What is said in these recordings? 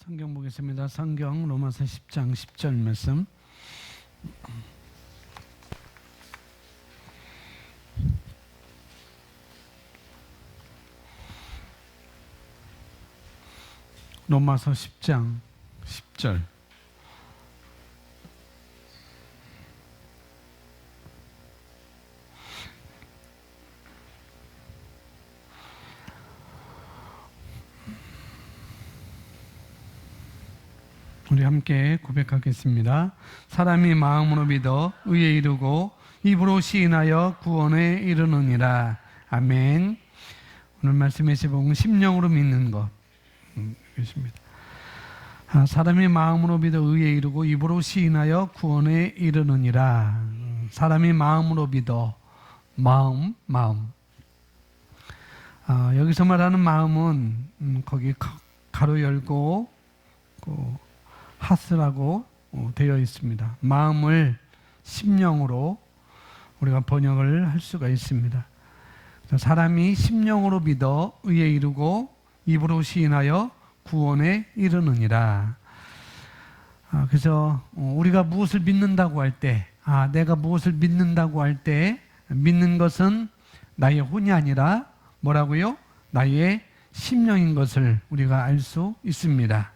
성경 보겠습니다. 성경 로마서 10장 10절 말씀. 로마서 10장 10절. 우리 함께 고백하겠습니다. 사람이 마음으로 믿어 의에 이르고 입으로 시인하여 구원에 이르느니라. 아멘. 오늘 말씀의 제목은 심령으로 믿는 것. 있습니다. 사람이 마음으로 믿어 의에 이르고 입으로 시인하여 구원에 이르느니라. 사람이 마음으로 믿어. 마음. 여기서 말하는 마음은 거기 가로 열고 하스라고 되어 있습니다. 마음을 심령으로 우리가 번역을 할 수가 있습니다. 사람이 심령으로 믿어 의에 이르고 입으로 시인하여 구원에 이르느니라. 그래서 우리가 무엇을 믿는다고 할 때, 내가 무엇을 믿는다고 할 때 믿는 것은 나의 혼이 아니라 뭐라고요? 나의 심령인 것을 우리가 알 수 있습니다.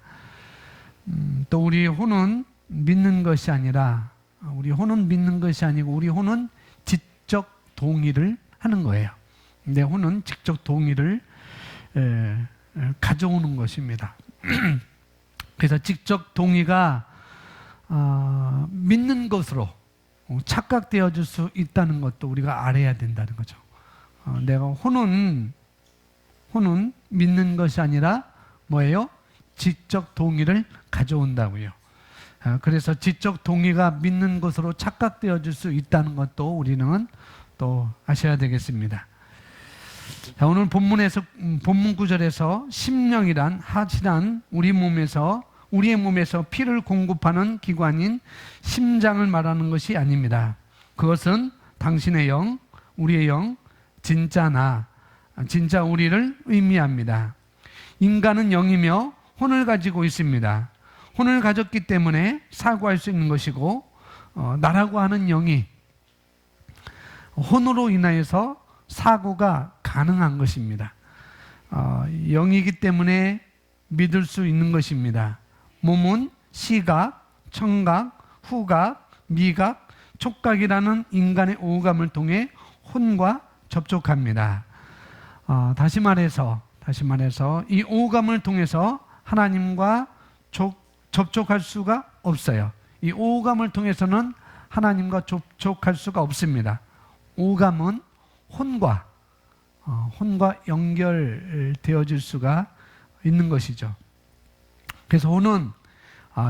또 우리 혼은 믿는 것이 아니라, 우리 혼은 믿는 것이 아니고 우리 혼은 지적 동의를 하는 거예요. 내 혼은 지적 동의를 가져오는 것입니다. 그래서 지적 동의가 믿는 것으로 착각되어질 수 있다는 것도 우리가 알아야 된다는 거죠. 내가 혼은 믿는 것이 아니라 뭐예요? 지적 동의를 가져온다고요. 그래서 지적 동의가 믿는 것으로 착각되어질 수 있다는 것도 우리는 또 아셔야 되겠습니다. 자, 오늘 본문 구절에서 심령이란 하시란 우리의 몸에서 피를 공급하는 기관인 심장을 말하는 것이 아닙니다. 그것은 당신의 영, 우리의 영, 진짜 우리를 의미합니다. 인간은 영이며 혼을 가지고 있습니다. 혼을 가졌기 때문에 사고할 수 있는 것이고, 나라고 하는 영이 혼으로 인하여서 사고가 가능한 것입니다. 영이기 때문에 믿을 수 있는 것입니다. 몸은 시각, 청각, 후각, 미각, 촉각이라는 인간의 오감을 통해 혼과 접촉합니다. 다시 말해서 이 오감을 통해서 하나님과 접촉할 수가 없어요. 이 오감을 통해서는 하나님과 접촉할 수가 없습니다. 오감은 혼과 연결되어질 수가 있는 것이죠. 그래서 혼은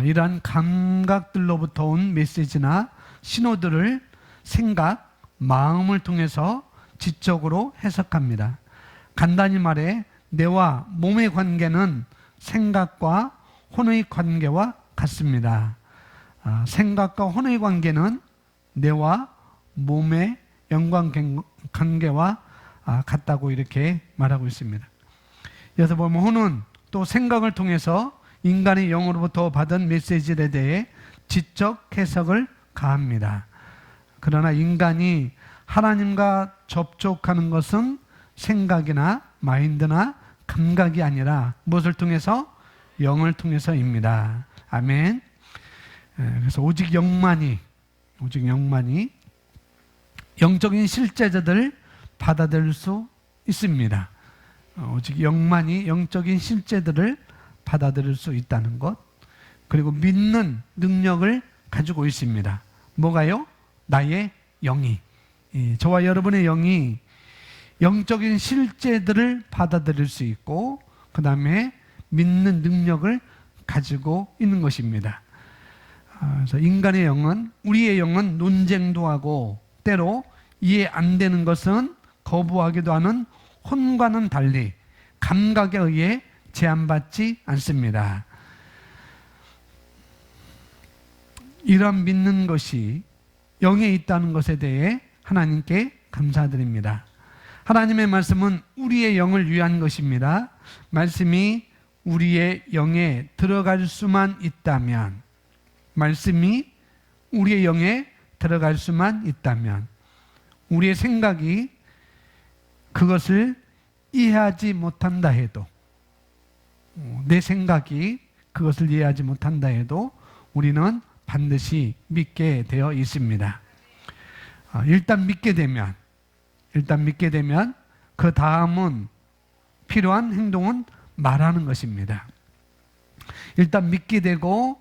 이러한 감각들로부터 온 메시지나 신호들을 생각, 마음을 통해서 지적으로 해석합니다. 간단히 말해 뇌와 몸의 관계는 생각과 혼의 관계와 같습니다. 생각과 혼의 관계는 뇌와 몸의 연관관계와 같다고 이렇게 말하고 있습니다. 여기서 보면 혼은 또 생각을 통해서 인간의 영으로부터 받은 메시지에 대해 지적 해석을 가합니다. 그러나 인간이 하나님과 접촉하는 것은 생각이나 마인드나 감각이 아니라 무엇을 통해서? 영을 통해서입니다. 아멘. 그래서 오직 영만이 영적인 실제들을 받아들일 수 있습니다. 오직 영만이 영적인 실제들을 받아들일 수 있다는 것, 그리고 믿는 능력을 가지고 있습니다. 뭐가요? 나의 영이, 저와 여러분의 영이 영적인 실제들을 받아들일 수 있고, 그 다음에 믿는 능력을 가지고 있는 것입니다. 그래서 인간의 영은, 우리의 영은 논쟁도 하고 때로 이해 안 되는 것은 거부하기도 하는 혼과는 달리 감각에 의해 제한받지 않습니다. 이런 믿는 것이 영에 있다는 것에 대해 하나님께 감사드립니다. 하나님의 말씀은 우리의 영을 위한 것입니다. 말씀이 우리의 영에 들어갈 수만 있다면, 말씀이 우리의 영에 들어갈 수만 있다면, 우리의 생각이 그것을 이해하지 못한다 해도, 내 생각이 그것을 이해하지 못한다 해도 우리는 반드시 믿게 되어 있습니다. 일단 믿게 되면 그 다음은 필요한 행동은 말하는 것입니다. 일단 믿게 되고,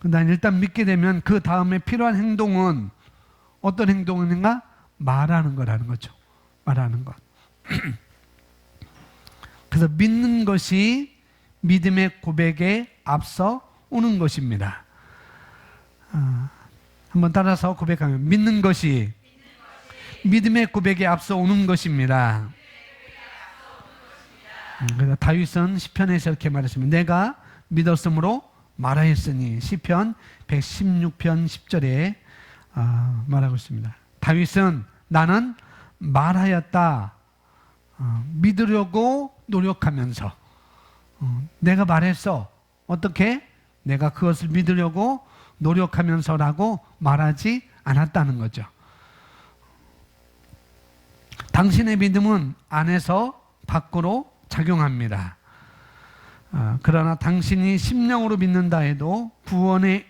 일단 믿게 되면 그 다음에 필요한 행동은 어떤 행동인가? 말하는 거라는 거죠. 말하는 것. 그래서 믿는 것이 믿음의 고백에 앞서 오는 것입니다. 한번 따라서 고백하면, 믿는 것이 믿음의 고백에 앞서 오는 것입니다. 그래서 다윗은 시편에서 이렇게 말했습니다. 내가 믿었으므로 말하였으니, 시편 116편 10절에 말하고 있습니다. 다윗은 나는 말하였다, 믿으려고 노력하면서, 내가 말했어. 어떻게? 내가 그것을 믿으려고 노력하면서라고 말하지 않았다는 거죠. 당신의 믿음은 안에서 밖으로 작용합니다. 그러나 당신이 심령으로 믿는다 해도 구원에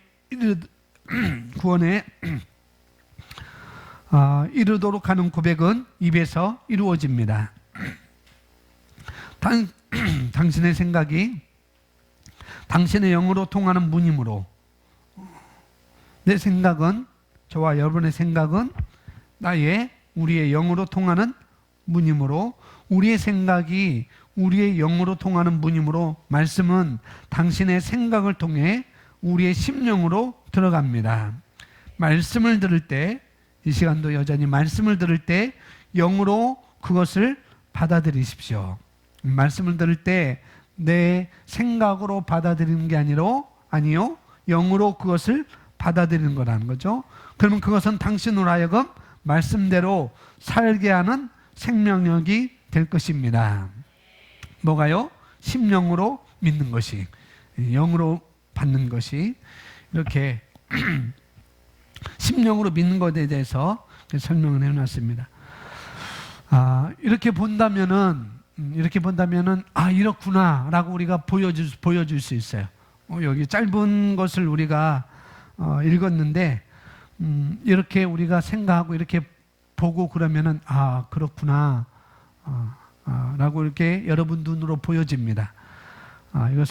이르도록 하는 고백은 입에서 이루어집니다. 당신의 생각이 당신의 영으로 통하는 문이므로, 내 생각은, 저와 여러분의 생각은 우리의 영으로 통하는 문이므로, 우리의 생각이 우리의 영으로 통하는 문이므로 말씀은 당신의 생각을 통해 우리의 심령으로 들어갑니다. 말씀을 들을 때, 이 시간도 여전히 말씀을 들을 때 영으로 그것을 받아들이십시오. 말씀을 들을 때 내 생각으로 받아들이는 게 아니요, 영으로 그것을 받아들이는 거라는 거죠. 그러면 그것은 당신으로 하여금 말씀대로 살게 하는 생명력이 될 것입니다. 뭐가요? 심령으로 믿는 것이, 영으로 받는 것이, 이렇게 심령으로 믿는 것에 대해서 설명을 해놨습니다. 이렇게 본다면은 이렇구나라고 우리가 보여줄 수 있어요. 여기 짧은 것을 우리가 읽었는데, 이렇게 우리가 생각하고 이렇게 보고 그러면은 그렇구나 라고 이렇게 여러분 눈으로 보여집니다.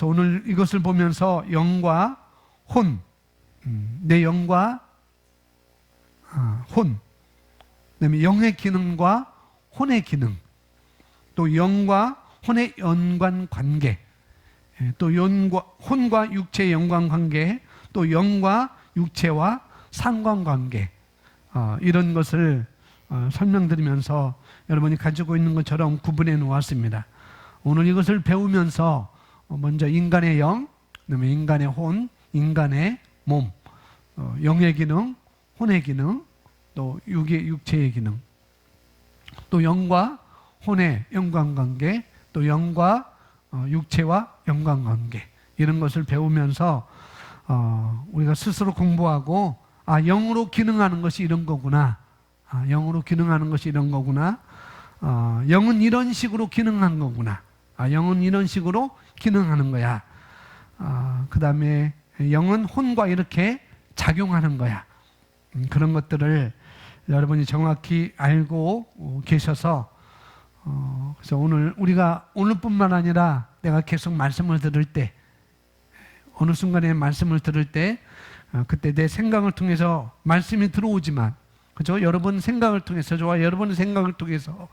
오늘 이것을 보면서 영과 혼, 내 영과 혼, 그다음에 영의 기능과 혼의 기능, 또 영과 혼의 연관 관계, 또 혼과 육체의 연관 관계, 또 영과 육체와 상관관계, 이런 것을 설명드리면서 여러분이 가지고 있는 것처럼 구분해 놓았습니다. 오늘 이것을 배우면서 먼저 인간의 영, 그다음에 인간의 혼, 인간의 몸, 영의 기능, 혼의 기능, 또 육체의 기능, 또 영과 혼의 연관관계, 또 영과 육체와 연관관계, 이런 것을 배우면서 우리가 스스로 공부하고 영으로 기능하는 것이 이런 거구나, 영으로 기능하는 것이 이런 거구나, 영은 이런 식으로 기능하는 거구나, 영은 이런 식으로 기능하는 거야, 그 다음에 영은 혼과 이렇게 작용하는 거야, 그런 것들을 여러분이 정확히 알고 계셔서, 그래서 오늘뿐만 아니라 내가 계속 말씀을 들을 때, 어느 순간에 말씀을 들을 때, 그때 내 생각을 통해서 말씀이 들어오지만, 그죠? 여러분 생각을 통해서, 저와 여러분의 생각을 통해서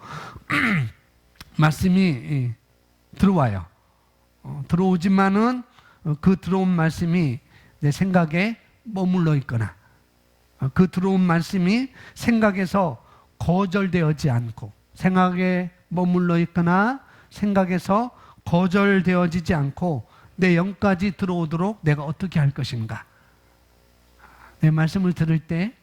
말씀이 들어와요. 들어오지만은 그 들어온 말씀이 내 생각에 머물러 있거나, 그 들어온 말씀이 생각에서 거절되어지 않고, 생각에 머물러 있거나 생각에서 거절되어지지 않고 내 영까지 들어오도록 내가 어떻게 할 것인가. 내 말씀을 들을 때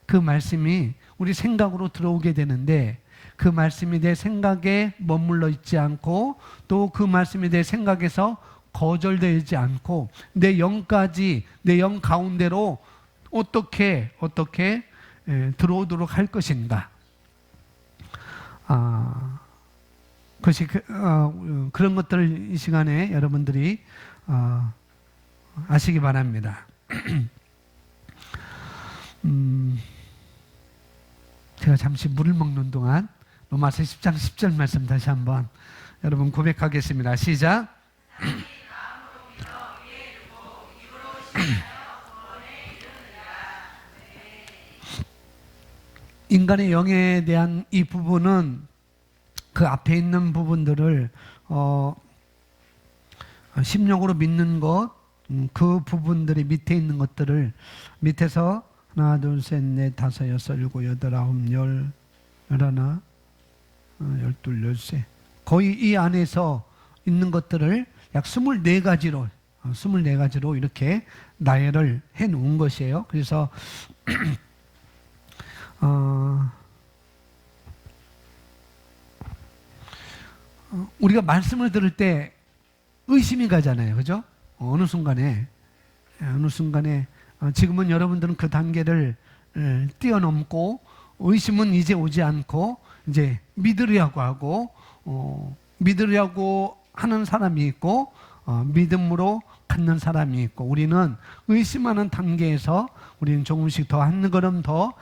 그 말씀이 우리 생각으로 들어오게 되는데, 그 말씀이 내 생각에 머물러 있지 않고 또 그 말씀이 내 생각에서 거절되지 않고 내 영까지, 내 영 가운데로 어떻게 들어오도록 할 것인가. 그것이 그런 것들을 이 시간에 여러분들이 아시기 바랍니다. 제가 잠시 물을 먹는 동안 로마서 10장 10절 말씀 다시 한번 여러분 고백하겠습니다. 시작. 인간의 영에 대한 이 부분은 그 앞에 있는 부분들을 심령으로 믿는 것, 그 부분들이 밑에 있는 것들을 밑에서 하나, 둘, 셋, 넷, 다섯, 여섯, 일곱, 여덟, 아홉, 열, 열하나, 열둘, 열세. 거의 이 안에서 있는 것들을 약 24가지로 이렇게 나열을 해 놓은 것이에요. 그래서 우리가 말씀을 들을 때 의심이 가잖아요. 그죠? 어느 순간에 지금은 여러분들은 그 단계를 뛰어넘고 의심은 이제 오지 않고 이제 믿으려고 하고 믿으려고 하는 사람이 있고 믿음으로 갖는 사람이 있고, 우리는 의심하는 단계에서 우리는 조금씩 더 한 걸음 더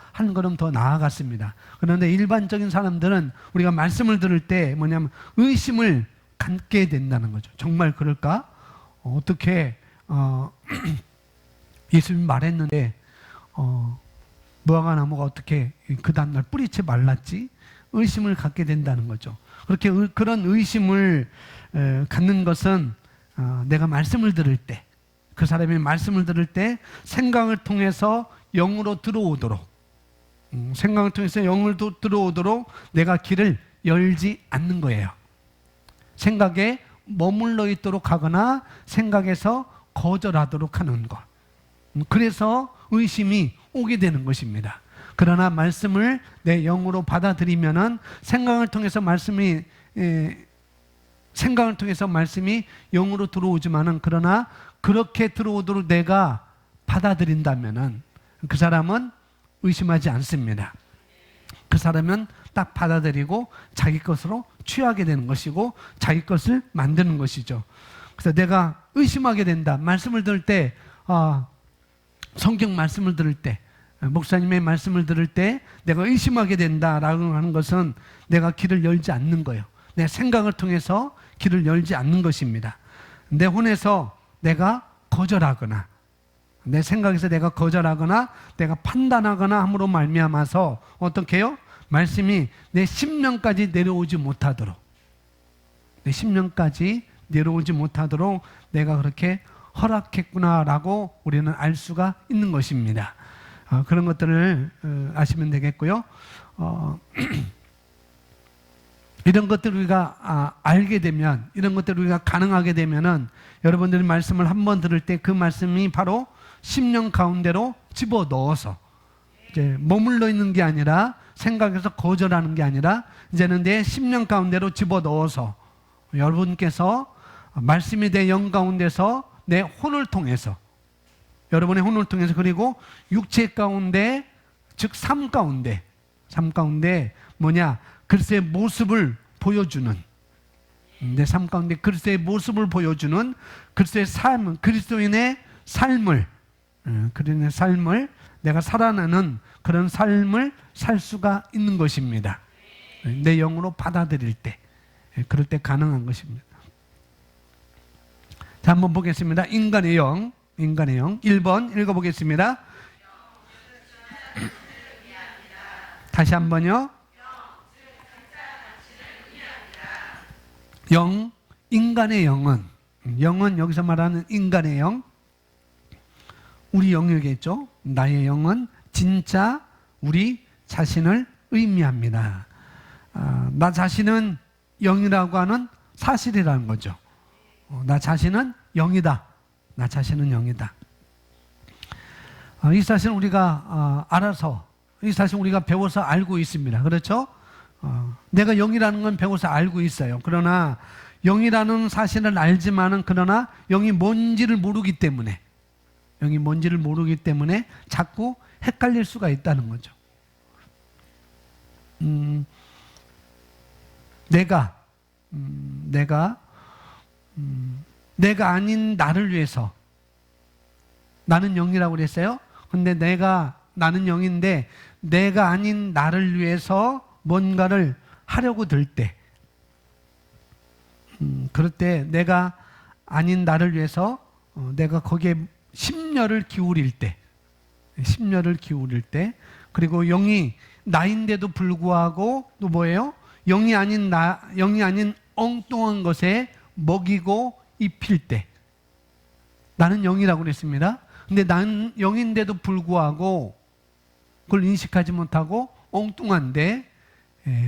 나아갔습니다. 그런데 일반적인 사람들은 우리가 말씀을 들을 때 뭐냐면 의심을 갖게 된다는 거죠. 정말 그럴까? 어떻게 예수님이 말했는데 무화과 나무가 어떻게 그 다음날 뿌리채 말랐지? 의심을 갖게 된다는 거죠. 그렇게 그런 의심을 갖는 것은 내가 말씀을 들을 때, 그 사람이 말씀을 들을 때 생각을 통해서 영으로 들어오도록, 생각을 통해서 영으로 들어오도록 내가 길을 열지 않는 거예요. 생각에 머물러 있도록 하거나 생각에서 거절하도록 하는 것. 그래서 의심이 오게 되는 것입니다. 그러나 말씀을 내 영으로 받아들이면은 생각을 통해서 말씀이 영으로 들어오지만은, 그러나 그렇게 들어오도록 내가 받아들인다면은 그 사람은 의심하지 않습니다. 그 사람은 딱 받아들이고 자기 것으로 취하게 되는 것이고 자기 것을 만드는 것이죠. 그래서 내가 의심하게 된다. 말씀을 들을 때, 성경 말씀을 들을 때, 목사님의 말씀을 들을 때 내가 의심하게 된다라고 하는 것은 내가 길을 열지 않는 거예요. 내 생각을 통해서 길을 열지 않는 것입니다. 내 혼에서 내가 거절하거나, 내 생각에서 내가 거절하거나 내가 판단하거나 함으로 말미암아서 어떻게 해요? 말씀이 내 심령까지 내려오지 못하도록, 내 심령까지 내려오지 못하도록 내가 그렇게 허락했구나라고 우리는 알 수가 있는 것입니다. 그런 것들을 아시면 되겠고요. 이런 것들을 우리가 알게 되면, 이런 것들을 우리가 가능하게 되면은 여러분들이 말씀을 한번 들을 때 그 말씀이 바로 심령 가운데로 집어 넣어서 이제 머물러 있는 게 아니라, 생각에서 거절하는 게 아니라 이제는 내 심령 가운데로 집어 넣어서 여러분께서 말씀이 내 영 가운데서 내 혼을 통해서, 여러분의 혼을 통해서, 그리고 육체 가운데, 즉 삶 가운데 뭐냐? 그리스도의 모습을 보여주는, 내 삶 가운데 그리스도의 모습을 보여주는 그리스도의 삶, 그리스도인의 삶을 내가 살아나는 그런 삶을 살 수가 있는 것입니다. 내 영으로 받아들일 때, 그럴 때 가능한 것입니다. 자, 한번 보겠습니다. 인간의 영 1번 읽어보겠습니다. 다시 한번요. 인간의 영은 여기서 말하는 인간의 영, 우리 영역이겠죠. 나의 영은 진짜 우리 자신을 의미합니다. 나 자신은 영이라고 하는 사실이라는 거죠. 나 자신은 영이다. 나 자신은 영이다. 이 사실은 우리가 알아서, 이 사실은 우리가 배워서 알고 있습니다. 그렇죠? 내가 영이라는 건 배워서 알고 있어요. 그러나 영이라는 사실을 알지만은 그러나 영이 뭔지를 모르기 때문에 자꾸 헷갈릴 수가 있다는 거죠. 내가 아닌 나를 위해서, 나는 영이라고 그랬어요. 근데 나는 영인데 내가 아닌 나를 위해서 뭔가를 하려고 들 때, 그럴 때 내가 아닌 나를 위해서 내가 거기에 심려를 기울일 때, 그리고 영이 나인데도 불구하고 또 뭐예요? 영이 아닌 엉뚱한 것에 먹이고 입힐 때, 나는 영이라고 그랬습니다. 근데 나는 영인데도 불구하고 그걸 인식하지 못하고 엉뚱한데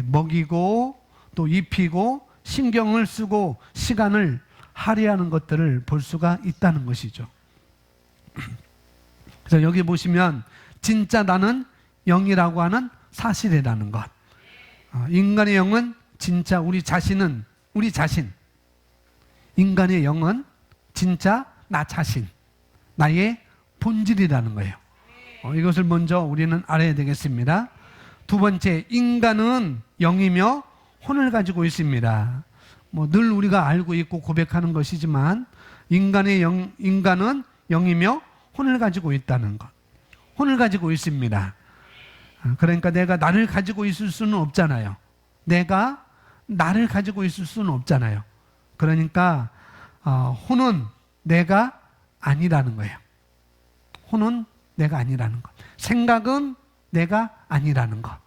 먹이고 또 입히고 신경을 쓰고 시간을 할애하는 것들을 볼 수가 있다는 것이죠. 그래서 여기 보시면 진짜 나는 영이라고 하는 사실이라는 것. 인간의 영은 진짜 우리 자신, 인간의 영은 진짜 나 자신, 나의 본질이라는 거예요. 이것을 먼저 우리는 알아야 되겠습니다. 두 번째, 인간은 영이며 혼을 가지고 있습니다. 늘 우리가 알고 있고 고백하는 것이지만 인간은 영이며 혼을 가지고 있다는 것. 혼을 가지고 있습니다. 그러니까 내가 나를 가지고 있을 수는 없잖아요. 내가 나를 가지고 있을 수는 없잖아요. 그러니까 혼은 내가 아니라는 거예요. 혼은 내가 아니라는 것. 생각은 내가 아니라는 것.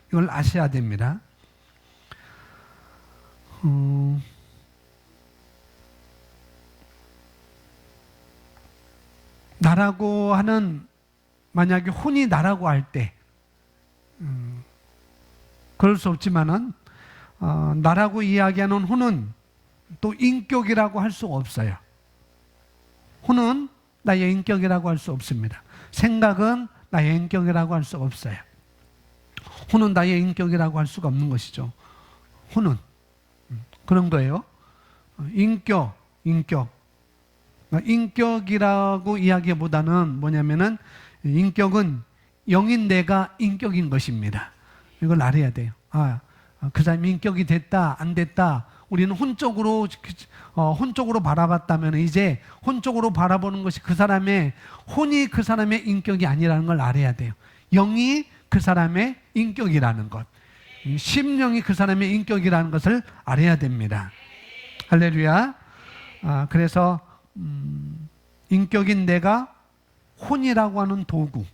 이걸 아셔야 됩니다. 나라고 하는, 만약에 혼이 나라고 할 때, 그럴 수 없지만은 나라고 이야기하는 혼은 또 인격이라고 할 수가 없어요. 혼은 나의 인격이라고 할 수 없습니다. 생각은 나의 인격이라고 할 수 없어요. 혼은 나의 인격이라고 할 수가 없는 것이죠. 혼은 그런 거예요. 인격이라고 이야기보다는 뭐냐면은, 인격은 영인 내가 인격인 것입니다. 이걸 알아야 돼요. 그 사람이 인격이 됐다 안 됐다, 우리는 혼적으로 바라봤다면 이제 혼적으로 바라보는 것이 혼이 그 사람의 인격이 아니라는 걸 알아야 돼요. 영이 그 사람의 인격이라는 것, 심령이 그 사람의 인격이라는 것을 알아야 됩니다. 할렐루야. 그래서 인격인 내가 혼이라고 하는 도구,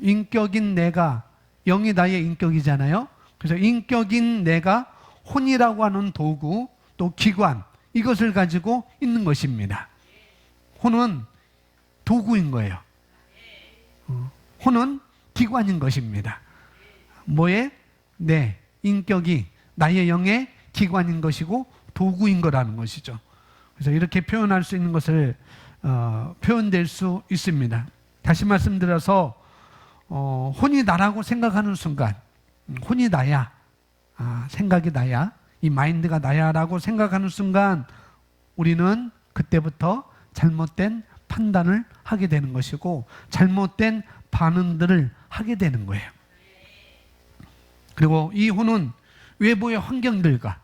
인격인 내가, 영이 나의 인격이잖아요. 그래서 인격인 내가 혼이라고 하는 도구, 또 기관, 이것을 가지고 있는 것입니다. 혼은 도구인 거예요. 혼은 기관인 것입니다. 뭐에? 내 인격이 나의 영의 기관인 것이고 도구인 거라는 것이죠. 그래서 이렇게 표현할 수 있는 것을 표현될 수 있습니다. 다시 말씀드려서 혼이 나라고 생각하는 순간, 혼이 나야, 생각이 나야, 이 마인드가 나야 라고 생각하는 순간 우리는 그때부터 잘못된 판단을 하게 되는 것이고 잘못된 반응들을 하게 되는 거예요. 그리고 이 혼은 외부의 환경들과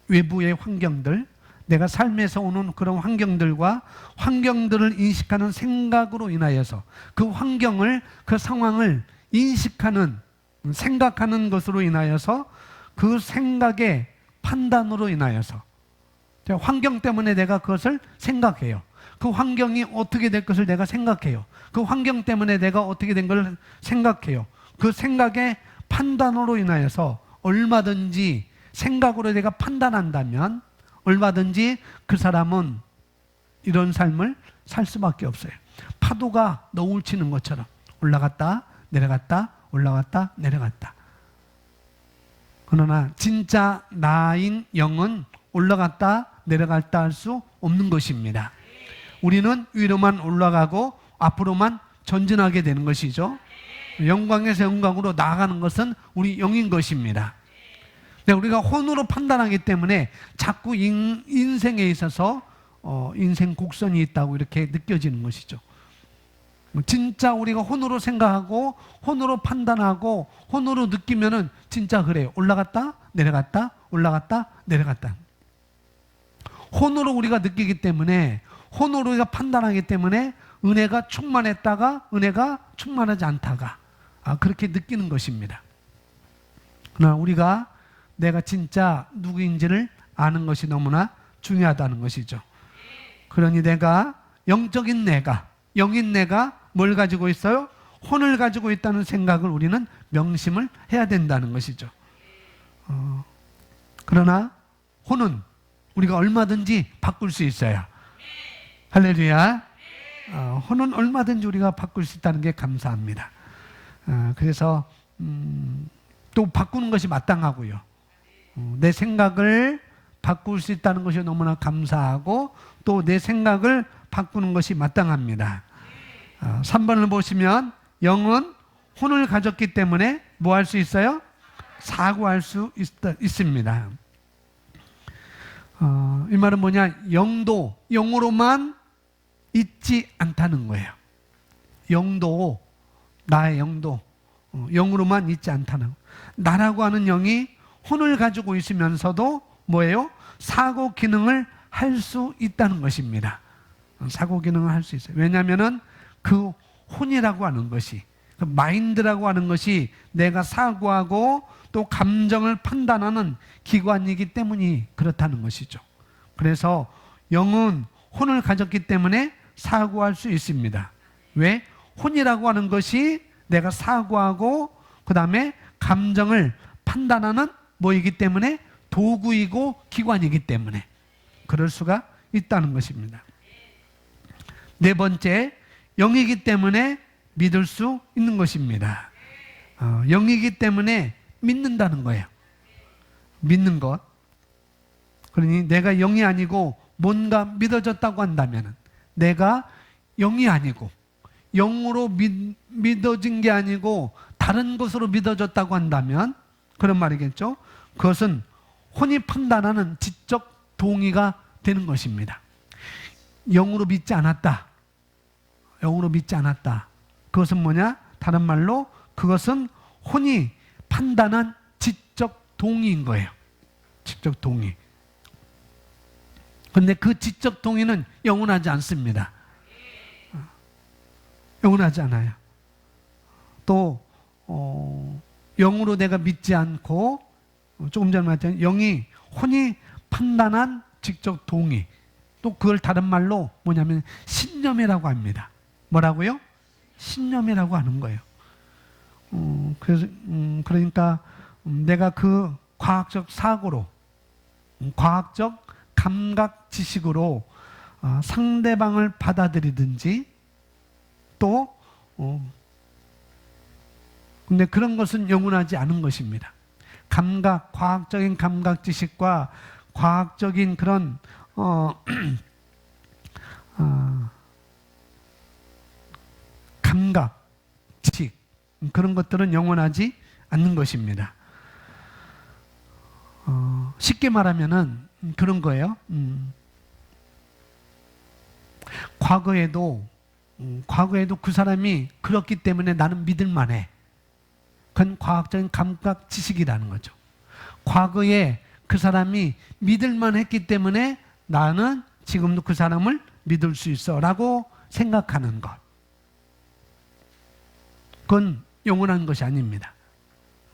외부의 환경들, 내가 삶에서 오는 그런 환경들을 인식하는 생각으로 인하여서 그 환경을, 그 상황을 인식하는, 생각하는 것으로 인하여서 그 생각의 판단으로 인하여서 환경 때문에 내가 그것을 생각해요. 그 환경이 어떻게 될 것을 내가 생각해요. 그 환경 때문에 내가 어떻게 된 걸 생각해요. 그 생각의 판단으로 인하여서 얼마든지 생각으로 내가 판단한다면 얼마든지 그 사람은 이런 삶을 살 수밖에 없어요. 파도가 너울 치는 것처럼 올라갔다 내려갔다 올라갔다 내려갔다. 그러나 진짜 나인 영은 올라갔다 내려갔다 할 수 없는 것입니다. 우리는 위로만 올라가고 앞으로만 전진하게 되는 것이죠. 영광에서 영광으로 나아가는 것은 우리 영인 것입니다. 우리가 혼으로 판단하기 때문에 자꾸 인생에 있어서 인생 곡선이 있다고 이렇게 느껴지는 것이죠. 진짜 우리가 혼으로 생각하고 혼으로 판단하고 혼으로 느끼면은 진짜 그래요. 올라갔다 내려갔다 올라갔다 내려갔다. 혼으로 우리가 느끼기 때문에, 혼으로 우리가 판단하기 때문에 은혜가 충만했다가 은혜가 충만하지 않다가 그렇게 느끼는 것입니다. 그러나 우리가 내가 진짜 누구인지를 아는 것이 너무나 중요하다는 것이죠. 그러니 내가 영적인 내가, 영인 내가 뭘 가지고 있어요? 혼을 가지고 있다는 생각을 우리는 명심을 해야 된다는 것이죠. 그러나 혼은 우리가 얼마든지 바꿀 수 있어요. 할렐루야. 혼은 얼마든지 우리가 바꿀 수 있다는 게 감사합니다. 그래서 또 바꾸는 것이 마땅하고요. 내 생각을 바꿀 수 있다는 것이 너무나 감사하고 또 내 생각을 바꾸는 것이 마땅합니다. 3번을 보시면 영은 혼을 가졌기 때문에 뭐 할 수 있어요? 사고할 수 있습니다. 이 말은 뭐냐? 영도 영으로만 있지 않다는 거예요. 영도, 나의 영도 영으로만 있지 않다는 거예요. 나라고 하는 영이 혼을 가지고 있으면서도 뭐예요? 사고 기능을 할 수 있다는 것입니다. 사고 기능을 할 수 있어요. 왜냐하면은 그 혼이라고 하는 것이, 그 마인드라고 하는 것이 내가 사고하고 또 감정을 판단하는 기관이기 때문이 그렇다는 것이죠. 그래서 영은 혼을 가졌기 때문에 사고할 수 있습니다. 왜? 혼이라고 하는 것이 내가 사고하고 그 다음에 감정을 판단하는 뭐이기 때문에 도구이고 기관이기 때문에 그럴 수가 있다는 것입니다. 네 번째, 영이기 때문에 믿을 수 있는 것입니다. 영이기 때문에 믿는다는 거예요. 믿는 것. 그러니 내가 영이 아니고 뭔가 믿어졌다고 한다면, 내가 영이 아니고 영으로 믿어진 게 아니고 다른 것으로 믿어졌다고 한다면 그런 말이겠죠. 그것은 혼이 판단하는 지적 동의가 되는 것입니다. 영으로 믿지 않았다. 영으로 믿지 않았다. 그것은 뭐냐? 다른 말로 그것은 혼이 판단한 지적 동의인 거예요. 지적 동의. 그런데 그 지적 동의는 영원하지 않습니다. 영원하지 않아요. 또 영으로 내가 믿지 않고 조금 전에 말했잖아요. 영이 혼이 판단한 지적 동의. 또 그걸 다른 말로 뭐냐면 신념이라고 합니다. 뭐라고요? 신념이라고 하는 거예요. 그래서 그러니까 내가 그 과학적 사고로, 과학적 감각 지식으로 상대방을 받아들이든지 또 근데 그런 것은 영원하지 않은 것입니다. 과학적인 감각 지식과 과학적인 그런 감각 지식, 그런 것들은 영원하지 않는 것입니다. 쉽게 말하면은 그런 거예요. 과거에도 그 사람이 그렇기 때문에 나는 믿을만해. 그건 과학적인 감각 지식이라는 거죠. 과거에 그 사람이 믿을만 했기 때문에 나는 지금도 그 사람을 믿을 수 있어 라고 생각하는 것. 그건 영원한 것이 아닙니다.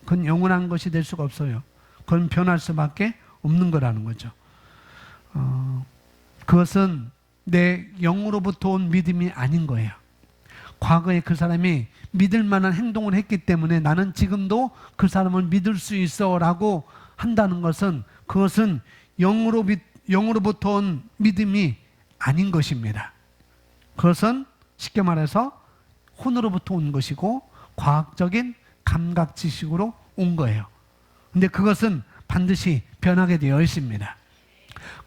그건 영원한 것이 될 수가 없어요. 그건 변할 수밖에 없는 거라는 거죠. 그것은 내 영으로부터 온 믿음이 아닌 거예요. 과거에 그 사람이 믿을 만한 행동을 했기 때문에 나는 지금도 그 사람을 믿을 수 있어 라고 한다는 것은, 그것은 영으로부터 온 믿음이 아닌 것입니다. 그것은 쉽게 말해서 혼으로부터 온 것이고 과학적인 감각 지식으로 온 거예요. 근데 그것은 반드시 변하게 되어 있습니다.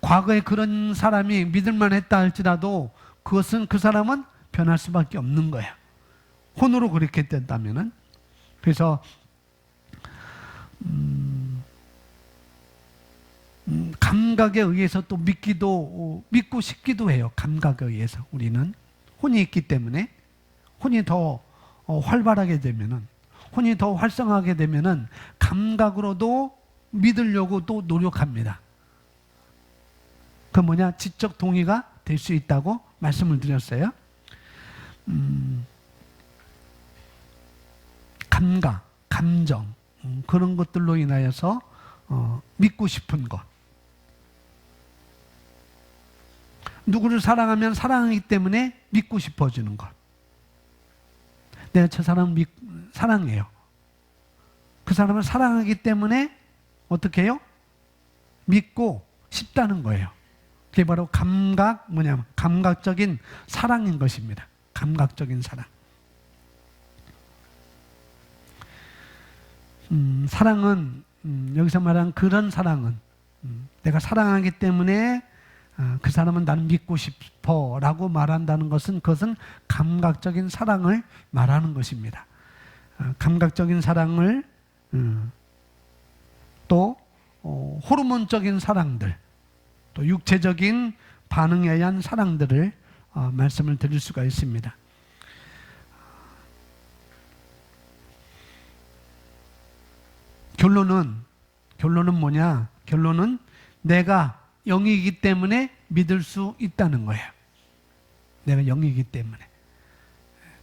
과거에 그런 사람이 믿을만 했다 할지라도 그것은 그 사람은 변할 수밖에 없는 거예요. 혼으로 그렇게 됐다면은. 그래서 감각에 의해서 또 믿고 싶기도 해요. 감각에 의해서. 우리는 혼이 있기 때문에 혼이 더 활발하게 되면은, 혼이 더 활성화하게 되면은 감각으로도 믿으려고 또 노력합니다. 그 뭐냐? 지적 동의가 될 수 있다고 말씀을 드렸어요. 감각, 감정, 그런 것들로 인하여서 믿고 싶은 것. 누구를 사랑하면 사랑하기 때문에 믿고 싶어지는 것. 내가 저 사람 사랑해요. 그 사람을 사랑하기 때문에 어떻게 해요? 믿고 싶다는 거예요. 그게 바로 감각적인 사랑인 것입니다. 감각적인 사랑. 사랑은, 여기서 말하는 그런 사랑은, 내가 사랑하기 때문에 그 사람은 나는 믿고 싶어 라고 말한다는 것은, 그것은 감각적인 사랑을 말하는 것입니다. 감각적인 사랑을, 또 호르몬적인 사랑들, 또 육체적인 반응에 의한 사랑들을 말씀을 드릴 수가 있습니다. 결론은 뭐냐? 결론은 내가 영이기 때문에 믿을 수 있다는 거예요. 내가 영이기 때문에.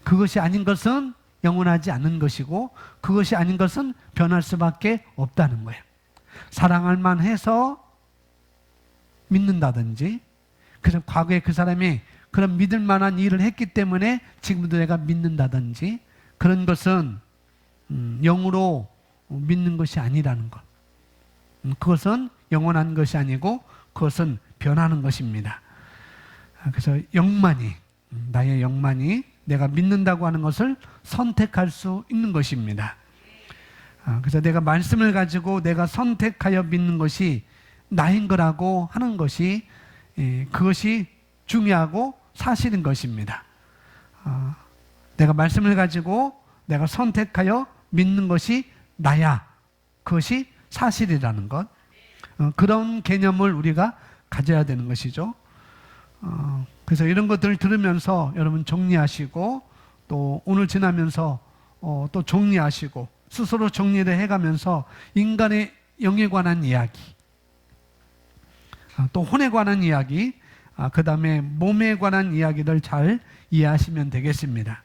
그것이 아닌 것은 영원하지 않은 것이고, 그것이 아닌 것은 변할 수밖에 없다는 거예요. 사랑할 만해서 믿는다든지, 그래서 과거에 그 사람이 그런 믿을 만한 일을 했기 때문에 지금도 내가 믿는다든지, 그런 것은 영으로 믿는 것이 아니라는 것. 그것은 영원한 것이 아니고 그것은 변하는 것입니다. 그래서 영만이, 나의 영만이 내가 믿는다고 하는 것을 선택할 수 있는 것입니다. 그래서 내가 말씀을 가지고 내가 선택하여 믿는 것이 나인 거라고 하는 것이, 그것이 중요하고 사실인 것입니다. 내가 말씀을 가지고 내가 선택하여 믿는 것이 나야. 그것이 사실이라는 것. 그런 개념을 우리가 가져야 되는 것이죠. 그래서 이런 것들을 들으면서 여러분 정리하시고, 또 오늘 지나면서 또 정리하시고, 스스로 정리를 해가면서 인간의 영에 관한 이야기, 또 혼에 관한 이야기, 그 다음에 몸에 관한 이야기를 잘 이해하시면 되겠습니다.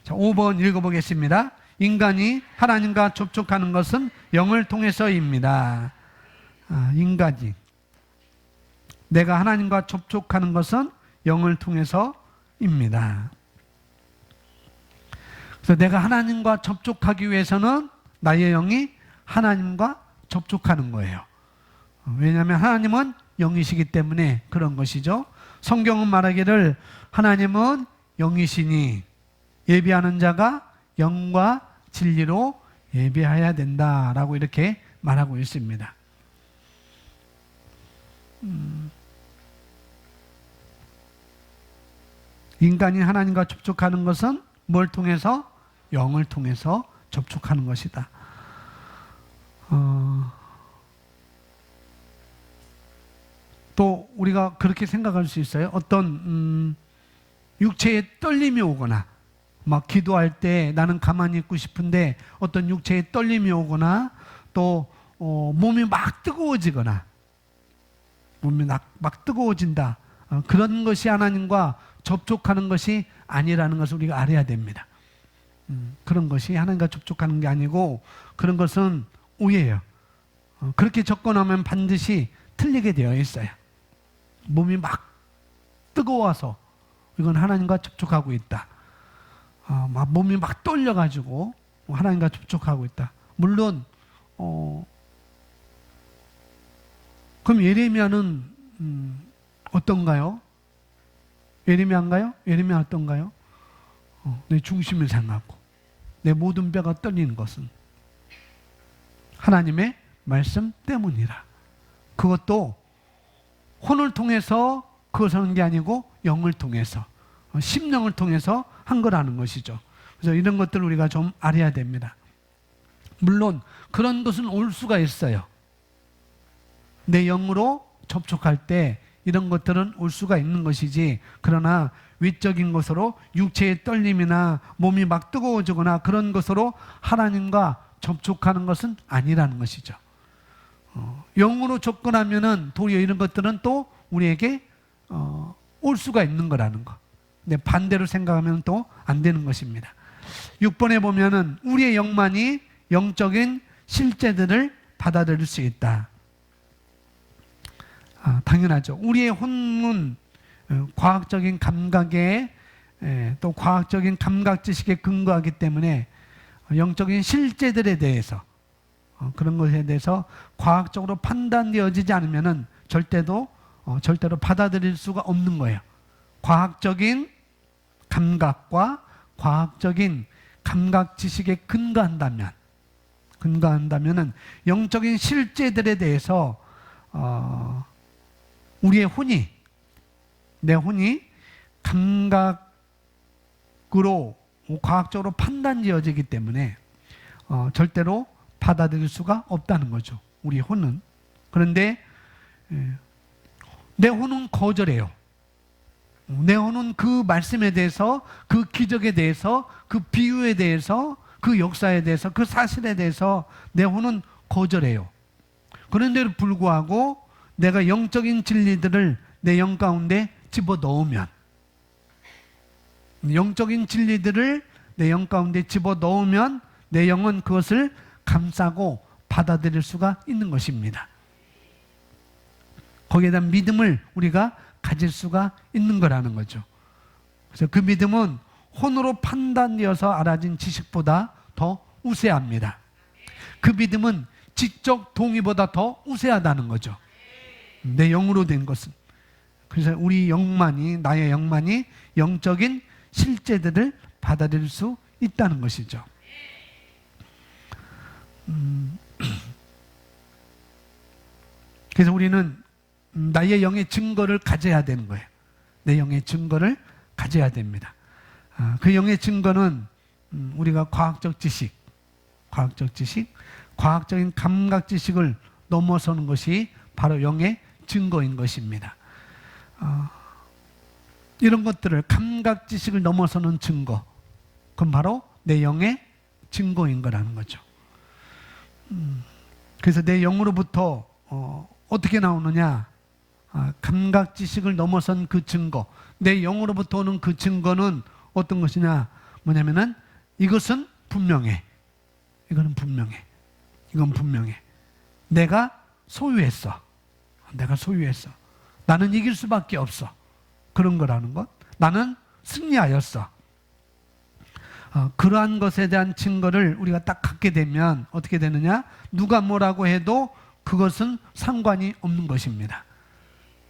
자, 5번 읽어보겠습니다. 인간이 하나님과 접촉하는 것은 영을 통해서입니다. 인간이, 내가 하나님과 접촉하는 것은 영을 통해서입니다. 그래서 내가 하나님과 접촉하기 위해서는 나의 영이 하나님과 접촉하는 거예요. 왜냐하면 하나님은 영이시기 때문에 그런 것이죠. 성경은 말하기를 하나님은 영이시니 예비하는 자가 영과 진리로 예배해야 된다라고 이렇게 말하고 있습니다. 인간이 하나님과 접촉하는 것은 뭘 통해서? 영을 통해서 접촉하는 것이다. 또 우리가 그렇게 생각할 수 있어요. 어떤 육체에 떨림이 오거나, 막 기도할 때 나는 가만히 있고 싶은데 어떤 육체에 떨림이 오거나, 또 몸이 막 뜨거워지거나, 몸이 막 뜨거워진다. 그런 것이 하나님과 접촉하는 것이 아니라는 것을 우리가 알아야 됩니다. 그런 것이 하나님과 접촉하는 게 아니고, 그런 것은 오해예요. 그렇게 접근하면 반드시 틀리게 되어 있어요. 몸이 막 뜨거워서 이건 하나님과 접촉하고 있다. 막 몸이 막 떨려가지고 하나님과 접촉하고 있다. 물론 그럼 예레미야는 어떤가요? 예레미야인가요? 예레미야 어떤가요? 내 중심을 상하고 내 모든 뼈가 떨리는 것은 하나님의 말씀 때문이라. 그것도 혼을 통해서 그것을 하는 게 아니고 영을 통해서, 심령을 통해서 한 거라는 것이죠. 그래서 이런 것들을 우리가 좀 알아야 됩니다. 물론 그런 것은 올 수가 있어요. 내 영으로 접촉할 때 이런 것들은 올 수가 있는 것이지, 그러나 위적인 것으로 육체의 떨림이나 몸이 막 뜨거워지거나 그런 것으로 하나님과 접촉하는 것은 아니라는 것이죠. 영으로 접근하면은 도리어 이런 것들은 또 우리에게 올 수가 있는 거라는 거. 근데 반대로 생각하면 또 안 되는 것입니다. 6번에 보면은 우리의 영만이 영적인 실제들을 받아들일 수 있다. 당연하죠. 우리의 혼은 과학적인 감각에 또 과학적인 감각 지식에 근거하기 때문에 영적인 실제들에 대해서 그런 것에 대해서 과학적으로 판단되어지지 않으면은 절대로 받아들일 수가 없는 거예요. 과학적인 감각과 과학적인 감각 지식에 근거한다면은 영적인 실제들에 대해서 우리의 내 혼이 감각으로 과학적으로 판단되어지기 때문에 절대로 받아들일 수가 없다는 거죠. 우리 혼은. 그런데 내 혼은 거절해요. 내 혼은 그 말씀에 대해서, 그 기적에 대해서, 그 비유에 대해서, 그 역사에 대해서, 그 사실에 대해서 내 혼은 거절해요. 그런데도 불구하고 내가 영적인 진리들을 내 영 가운데 집어넣으면, 영적인 진리들을 내 영 가운데 집어넣으면 내 영은 그것을 감싸고 받아들일 수가 있는 것입니다. 거기에 대한 믿음을 우리가 가질 수가 있는 거라는 거죠. 그래서 그 믿음은 혼으로 판단되어서 알아진 지식보다 더 우세합니다. 그 믿음은 지적 동의보다 더 우세하다는 거죠. 내 영으로 된 것은. 그래서 우리 영만이, 나의 영만이 영적인 실제들을 받아들일 수 있다는 것이죠. 그래서 우리는 나의 영의 증거를 가져야 되는 거예요. 내 영의 증거를 가져야 됩니다. 그 영의 증거는 우리가 과학적 지식, 과학적인 감각 지식을 넘어서는 것이 바로 영의 증거인 것입니다. 이런 것들을 감각 지식을 넘어서는 증거, 그건 바로 내 영의 증거인 거라는 거죠. 그래서 내 영으로부터 어떻게 나오느냐? 감각 지식을 넘어선 그 증거, 내 영으로부터 오는 그 증거는 어떤 것이냐? 뭐냐면은 이것은 분명해. 이건 분명해. 내가 소유했어. 나는 이길 수밖에 없어. 그런 거라는 것. 나는 승리하였어. 그러한 것에 대한 증거를 우리가 딱 갖게 되면 어떻게 되느냐? 누가 뭐라고 해도 그것은 상관이 없는 것입니다.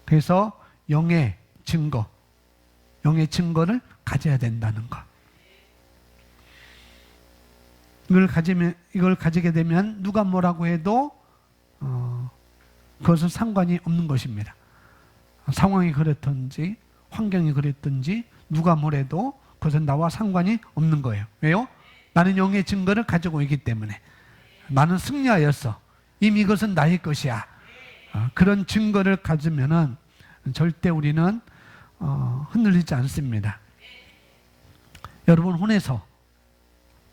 그래서 영의 증거를 가져야 된다는 것. 이걸 가지게 되면 누가 뭐라고 해도 그것은 상관이 없는 것입니다. 상황이 그랬든지 환경이 그랬든지 누가 뭐래도 그것은 나와 상관이 없는 거예요. 왜요? 나는 영의 증거를 가지고 있기 때문에. 나는 승리하였어. 이미 이것은 나의 것이야. 그런 증거를 가지면은 절대 우리는 흔들리지 않습니다. 여러분, 혼에서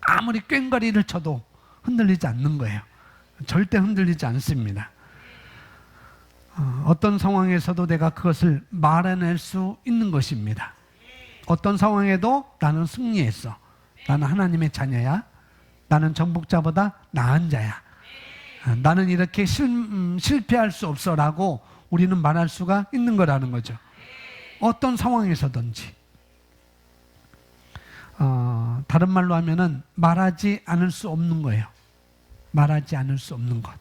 아무리 꽹과리를 쳐도 흔들리지 않는 거예요. 절대 흔들리지 않습니다. 어떤 상황에서도 내가 그것을 말해낼 수 있는 것입니다. 어떤 상황에도 나는 승리했어. 나는 하나님의 자녀야. 나는 정복자보다 나은 자야. 나는 이렇게 실패할 수 없어 라고 우리는 말할 수가 있는 거라는 거죠. 어떤 상황에서든지. 다른 말로 하면은 말하지 않을 수 없는 거예요. 말하지 않을 수 없는 것.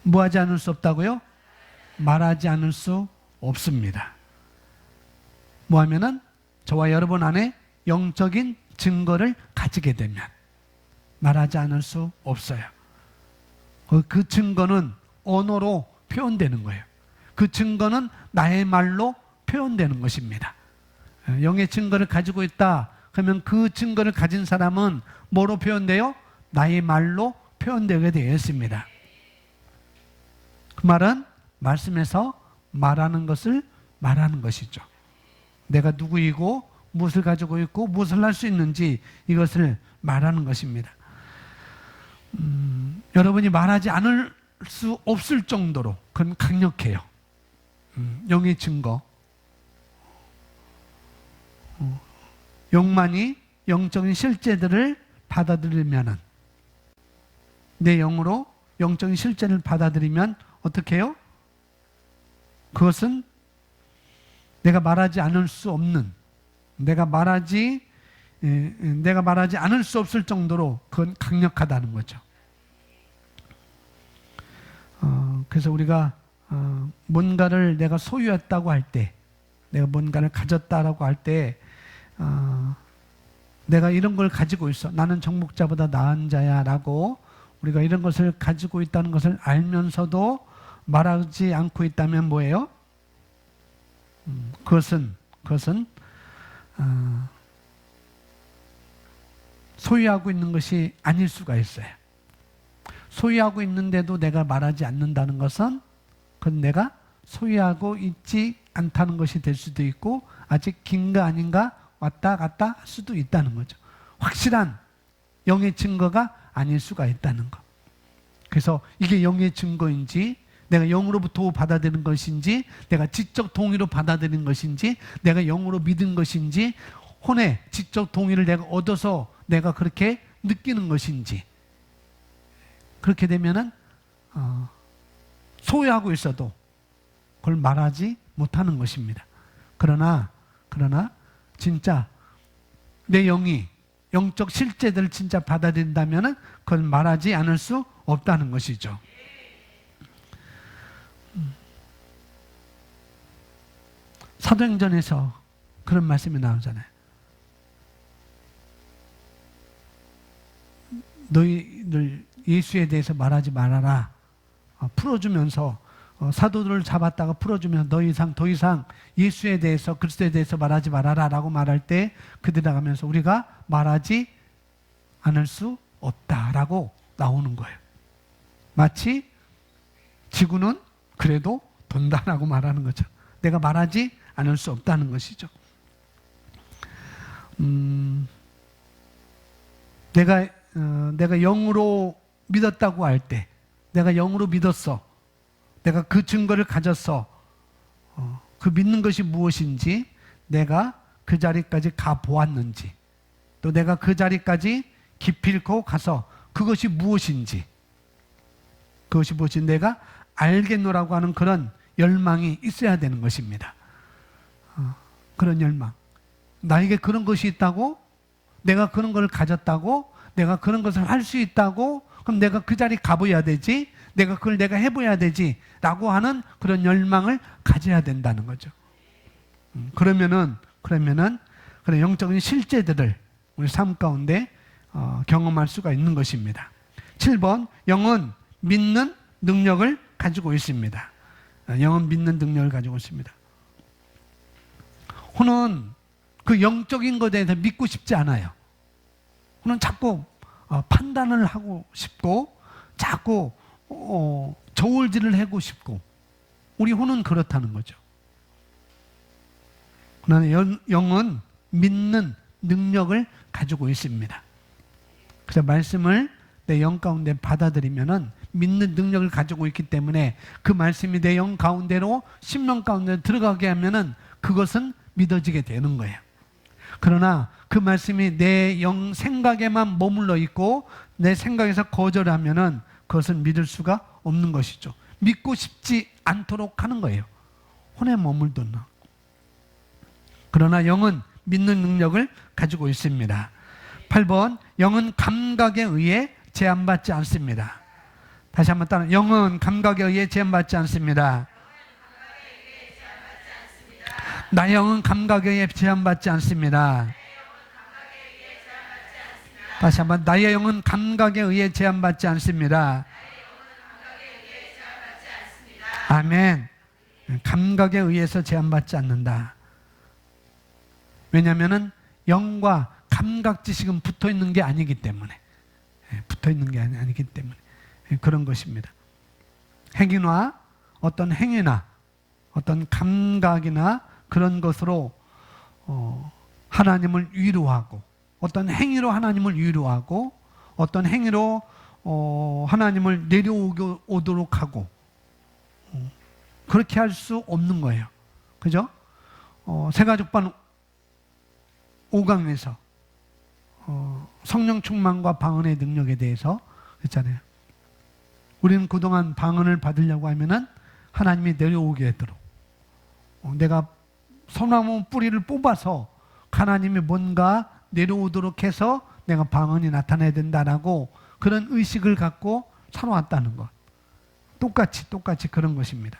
뭐 하지 않을 수 없다고요? 말하지 않을 수 없습니다. 뭐 하면은 저와 여러분 안에 영적인 증거를 가지게 되면 말하지 않을 수 없어요. 그 증거는 언어로 표현되는 거예요. 그 증거는 나의 말로 표현되는 것입니다. 영의 증거를 가지고 있다 그러면 그 증거를 가진 사람은 뭐로 표현돼요? 나의 말로 표현되게 되어 있습니다. 그 말은 말씀에서 말하는 것을 말하는 것이죠. 내가 누구이고 무엇을 가지고 있고 무엇을 할 수 있는지 이것을 말하는 것입니다. 여러분이 말하지 않을 수 없을 정도로 그건 강력해요. 영의 증거. 영만이 영적인 실제들을 받아들이면은, 내 영으로 영적인 실제를 받아들이면 어떻게 해요? 그것은 내가 말하지 않을 수 없는, 내가 말하지 않을 수 없을 정도로 그건 강력하다는 거죠. 그래서 우리가 뭔가를 내가 소유했다고 할 때, 내가 뭔가를 가졌다라고 할 때, 내가 이런 걸 가지고 있어, 나는 정복자보다 나은 자야 라고 우리가 이런 것을 가지고 있다는 것을 알면서도 말하지 않고 있다면 뭐예요? 그것은 소유하고 있는 것이 아닐 수가 있어요. 소유하고 있는데도 내가 말하지 않는다는 것은 그건 내가 소유하고 있지 않다는 것이 될 수도 있고, 아직 긴가 아닌가 왔다 갔다 할 수도 있다는 거죠. 확실한 영의 증거가 아닐 수가 있다는 것. 그래서 이게 영의 증거인지, 내가 영으로부터 받아들이는 것인지, 내가 지적 동의로 받아들이는 것인지, 내가 영으로 믿은 것인지, 혼의 지적 동의를 내가 얻어서 내가 그렇게 느끼는 것인지, 그렇게 되면은 소유하고 있어도 그걸 말하지 못하는 것입니다. 그러나 진짜 내 영이 영적 실제들을 진짜 받아들인다면은 그건 말하지 않을 수 없다는 것이죠. 사도행전에서 그런 말씀이 나오잖아요. 너희들 예수에 대해서 말하지 말아라. 풀어주면서 사도들을 잡았다가 풀어주면 더 이상 예수에 대해서, 그리스도에 대해서 말하지 말아라 라고 말할 때 그들이 나가면서 우리가 말하지 않을 수 없다라고 나오는 거예요. 마치 지구는 그래도 돈다라고 말하는 거죠. 내가 말하지 않을 수 없다는 것이죠. 내가 영으로 믿었다고 할 때, 내가 영으로 믿었어, 내가 그 증거를 가졌어, 그 믿는 것이 무엇인지, 내가 그 자리까지 가보았는지, 또 내가 그 자리까지 기필코 가서 그것이 무엇인지 내가 알겠노라고 하는 그런 열망이 있어야 되는 것입니다. 그런 열망. 나에게 그런 것이 있다고, 내가 그런 걸 가졌다고, 내가 그런 것을 할 수 있다고, 그럼 내가 그 자리 가봐야 되지, 내가 그걸 내가 해봐야 되지 라고 하는 그런 열망을 가져야 된다는 거죠. 그러면은 그런 영적인 실제들을 우리 삶 가운데 경험할 수가 있는 것입니다. 7번, 영은 믿는 능력을 가지고 있습니다. 영은 믿는 능력을 가지고 있습니다. 혼은 그 영적인 것에 대해서 믿고 싶지 않아요. 혼은 자꾸 판단을 하고 싶고, 자꾸 저울질을 하고 싶고, 우리 혼은 그렇다는 거죠. 그러나 영은 믿는 능력을 가지고 있습니다. 그래서 말씀을 내 영 가운데 받아들이면은 믿는 능력을 가지고 있기 때문에 그 말씀이 내 영 가운데로, 심령 가운데 들어가게 하면은 그것은 믿어지게 되는 거예요. 그러나 그 말씀이 내 영 생각에만 머물러 있고 내 생각에서 거절하면은 그것은 믿을 수가 없는 것이죠. 믿고 싶지 않도록 하는 거예요. 혼에 머물던. 그러나 영은 믿는 능력을 가지고 있습니다. 8번, 영은 감각에 의해 제한받지 않습니다. 다시 한번 따라, 영은 감각에 의해 제한받지 않습니다. 나의 영은 감각에 의해 제한받지 않습니다. 다시 한번, 나의 영은 감각에 의해 제한받지 않습니다. 아멘. 감각에 의해서 제한받지 않는다. 왜냐하면 영과 감각 지식은 붙어 있는 게 아니기 때문에, 그런 것입니다. 핵인화, 어떤 행위나 어떤 감각이나 그런 것으로 하나님을 위로하고, 어떤 행위로 하나님을 위로하고, 어떤 행위로 하나님을 내려오도록 하고, 그렇게 할 수 없는 거예요. 그죠? 새가족반 5강에서 성령 충만과 방언의 능력에 대해서 했잖아요. 우리는 그동안 방언을 받으려고 하면은 하나님이 내려오게 하도록, 내가 소나무 뿌리를 뽑아서 하나님이 뭔가 내려오도록 해서 내가 방언이 나타나야 된다라고 그런 의식을 갖고 살아왔다는 것. 똑같이 그런 것입니다.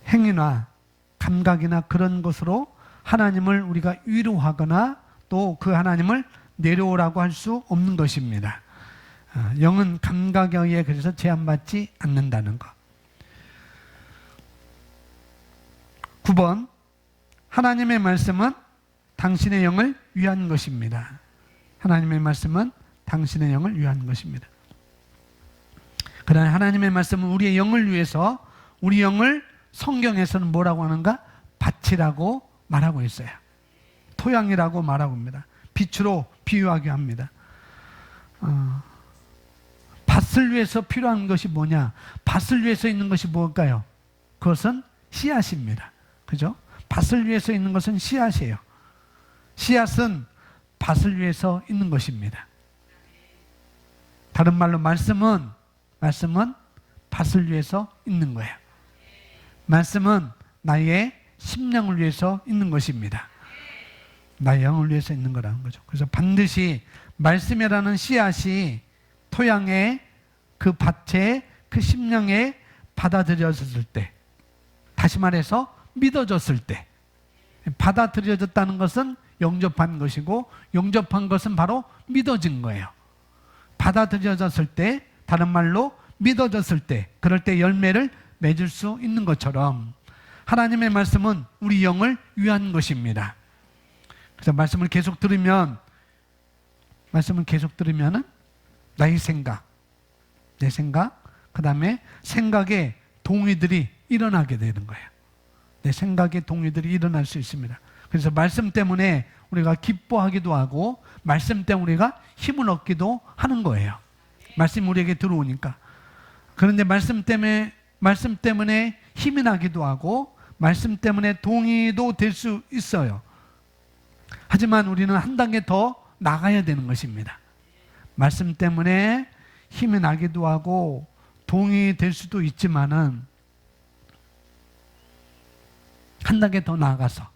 행위나 감각이나 그런 것으로 하나님을 우리가 위로하거나 또 그 하나님을 내려오라고 할 수 없는 것입니다. 영은 감각에 의해 그래서 제한받지 않는다는 것. 9번, 하나님의 말씀은 당신의 영을 위한 것입니다. 하나님의 말씀은 당신의 영을 위한 것입니다. 그러나 하나님의 말씀은 우리의 영을 위해서, 우리 영을 성경에서는 뭐라고 하는가? 밭이라고 말하고 있어요. 토양이라고 말하고 합니다. 빛으로 비유하게 합니다. 밭을 위해서 필요한 것이 뭐냐? 밭을 위해서 있는 것이 뭘까요? 그것은 씨앗입니다. 그죠? 밭을 위해서 있는 것은 씨앗이에요. 씨앗은 밭을 위해서 있는 것입니다. 다른 말로 말씀은 밭을 위해서 있는 거예요. 말씀은 나의 심령을 위해서 있는 것입니다. 나의 영을 위해서 있는 거라는 거죠. 그래서 반드시 말씀이라는 씨앗이 토양에, 그 밭에, 그 심령에 받아들여졌을 때, 다시 말해서 믿어졌을 때, 받아들여졌다는 것은 영접한 것이고, 영접한 것은 바로 믿어진 거예요. 받아들여졌을 때, 다른 말로 믿어졌을 때, 그럴 때 열매를 맺을 수 있는 것처럼 하나님의 말씀은 우리 영을 위한 것입니다. 그래서 말씀을 계속 들으면 나의 생각, 내 생각, 그 다음에 생각의 동의들이 일어나게 되는 거예요. 내 생각의 동의들이 일어날 수 있습니다. 그래서 말씀 때문에 우리가 기뻐하기도 하고, 말씀 때문에 우리가 힘을 얻기도 하는 거예요. 말씀이 우리에게 들어오니까. 그런데 말씀 때문에 힘이 나기도 하고, 말씀 때문에 동의도 될 수 있어요. 하지만 우리는 한 단계 더 나가야 되는 것입니다. 말씀 때문에 힘이 나기도 하고 동의될 수도 있지만은 한 단계 더 나아가서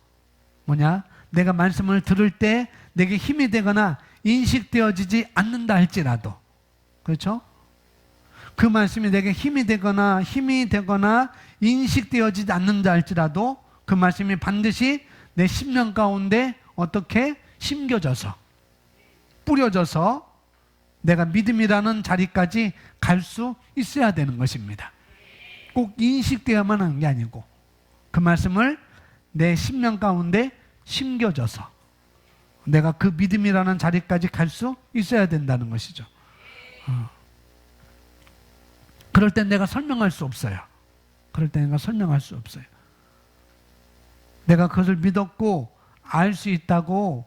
뭐냐? 내가 말씀을 들을 때 내게 힘이 되거나 인식되어지지 않는다 할지라도, 그렇죠? 그 말씀이 내게 힘이 되거나 인식되어지지 않는다 할지라도 그 말씀이 반드시 내 심령 가운데 어떻게 심겨져서, 뿌려져서 내가 믿음이라는 자리까지 갈 수 있어야 되는 것입니다. 꼭 인식되어야만 하는 게 아니고 그 말씀을 내 심령 가운데 심겨져서 내가 그 믿음이라는 자리까지 갈 수 있어야 된다는 것이죠. 그럴 땐 내가 설명할 수 없어요. 내가 그것을 믿었고 알 수 있다고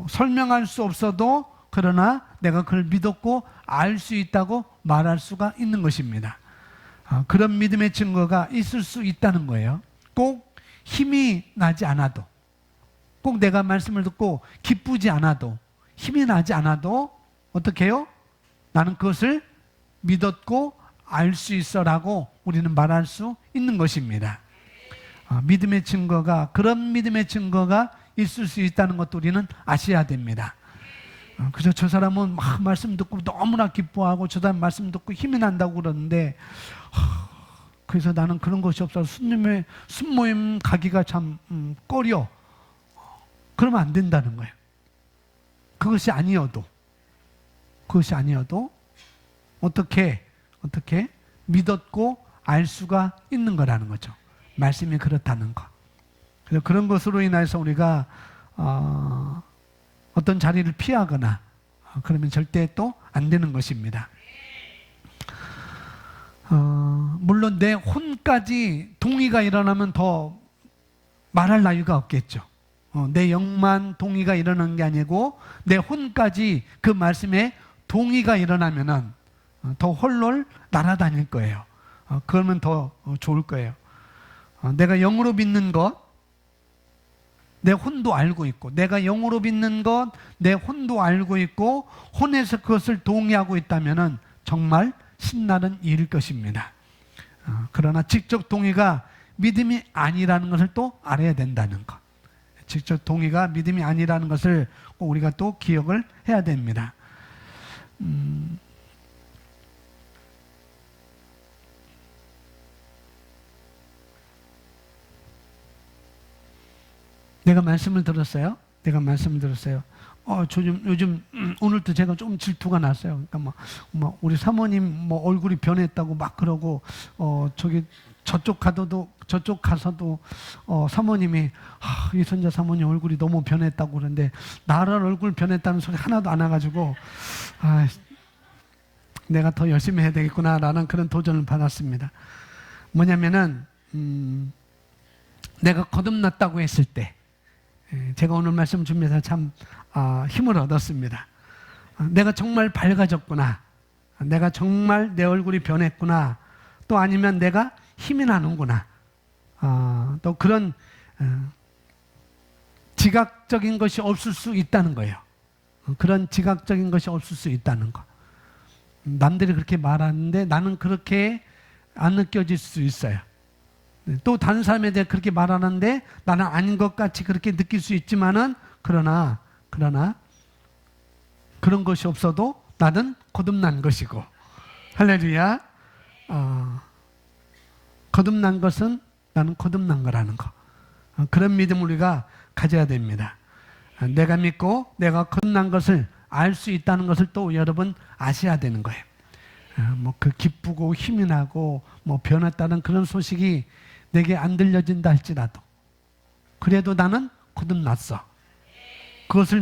설명할 수 없어도, 그러나 내가 그걸 믿었고 알 수 있다고 말할 수가 있는 것입니다. 그런 믿음의 증거가 있을 수 있다는 거예요. 꼭 힘이 나지 않아도, 꼭 내가 말씀을 듣고 기쁘지 않아도, 힘이 나지 않아도 어떻게 해요? 나는 그것을 믿었고 알 수 있어라고 우리는 말할 수 있는 것입니다. 믿음의 증거가, 그런 믿음의 증거가 있을 수 있다는 것도 우리는 아셔야 됩니다. 그래서 저 사람은 막 말씀 듣고 너무나 기뻐하고 저 사람 말씀 듣고 힘이 난다고 그러는데, 그래서 나는 그런 것이 없어서 순모임 가기가 참 꺼려. 그러면 안 된다는 거예요. 그것이 아니어도 어떻게 믿었고 알 수가 있는 거라는 거죠. 말씀이 그렇다는 것. 그래서 그런 것으로 인해서 우리가 어떤 자리를 피하거나 그러면 절대 또 안 되는 것입니다. 물론 내 혼까지 동의가 일어나면 더 말할 나위가 없겠죠. 내 영만 동의가 일어나는 게 아니고 내 혼까지 그 말씀에 동의가 일어나면은 더 홀롤 날아다닐 거예요. 그러면 더 좋을 거예요. 내가 영으로 믿는 것, 내 혼도 알고 있고, 내가 영으로 믿는 것, 내 혼도 알고 있고, 혼에서 그것을 동의하고 있다면은 정말 신나는 일일 것입니다. 그러나 직접 동의가 믿음이 아니라는 것을 또 알아야 된다는 것. 직접 동의가 믿음이 아니라는 것을 꼭 우리가 또 기억을 해야 됩니다. 내가 말씀을 들었어요. 요즘 오늘도 제가 좀 질투가 났어요. 그러니까 우리 사모님 얼굴이 변했다고 막 그러고 저쪽 가서도 사모님이 이선자 사모님 얼굴이 너무 변했다고 그러는데 나를 얼굴 변했다는 소리 하나도 안 와가지고 내가 더 열심히 해야 되겠구나라는 그런 도전을 받았습니다. 뭐냐면은 내가 거듭났다고 했을 때 제가 오늘 말씀 준비해서 참 힘을 얻었습니다. 내가 정말 밝아졌구나. 내가 정말 내 얼굴이 변했구나. 또 아니면 내가 힘이 나는구나. 또 그런 지각적인 것이 없을 수 있다는 거예요. 그런 지각적인 것이 없을 수 있다는 거. 남들이 그렇게 말하는데 나는 그렇게 안 느껴질 수 있어요. 또 다른 사람에 대해 그렇게 말하는데 나는 아닌 것 같이 그렇게 느낄 수 있지만은 그러나 그런 것이 없어도 나는 거듭난 것이고, 할렐루야. 거듭난 것은 나는 거듭난 거라는 거. 그런 믿음을 우리가 가져야 됩니다. 내가 믿고 내가 거듭난 것을 알 수 있다는 것을 또 여러분 아셔야 되는 거예요. 그 기쁘고 힘이 나고 변했다는 그런 소식이 내게 안 들려진다 할지라도 그래도 나는 거듭났어. 그걸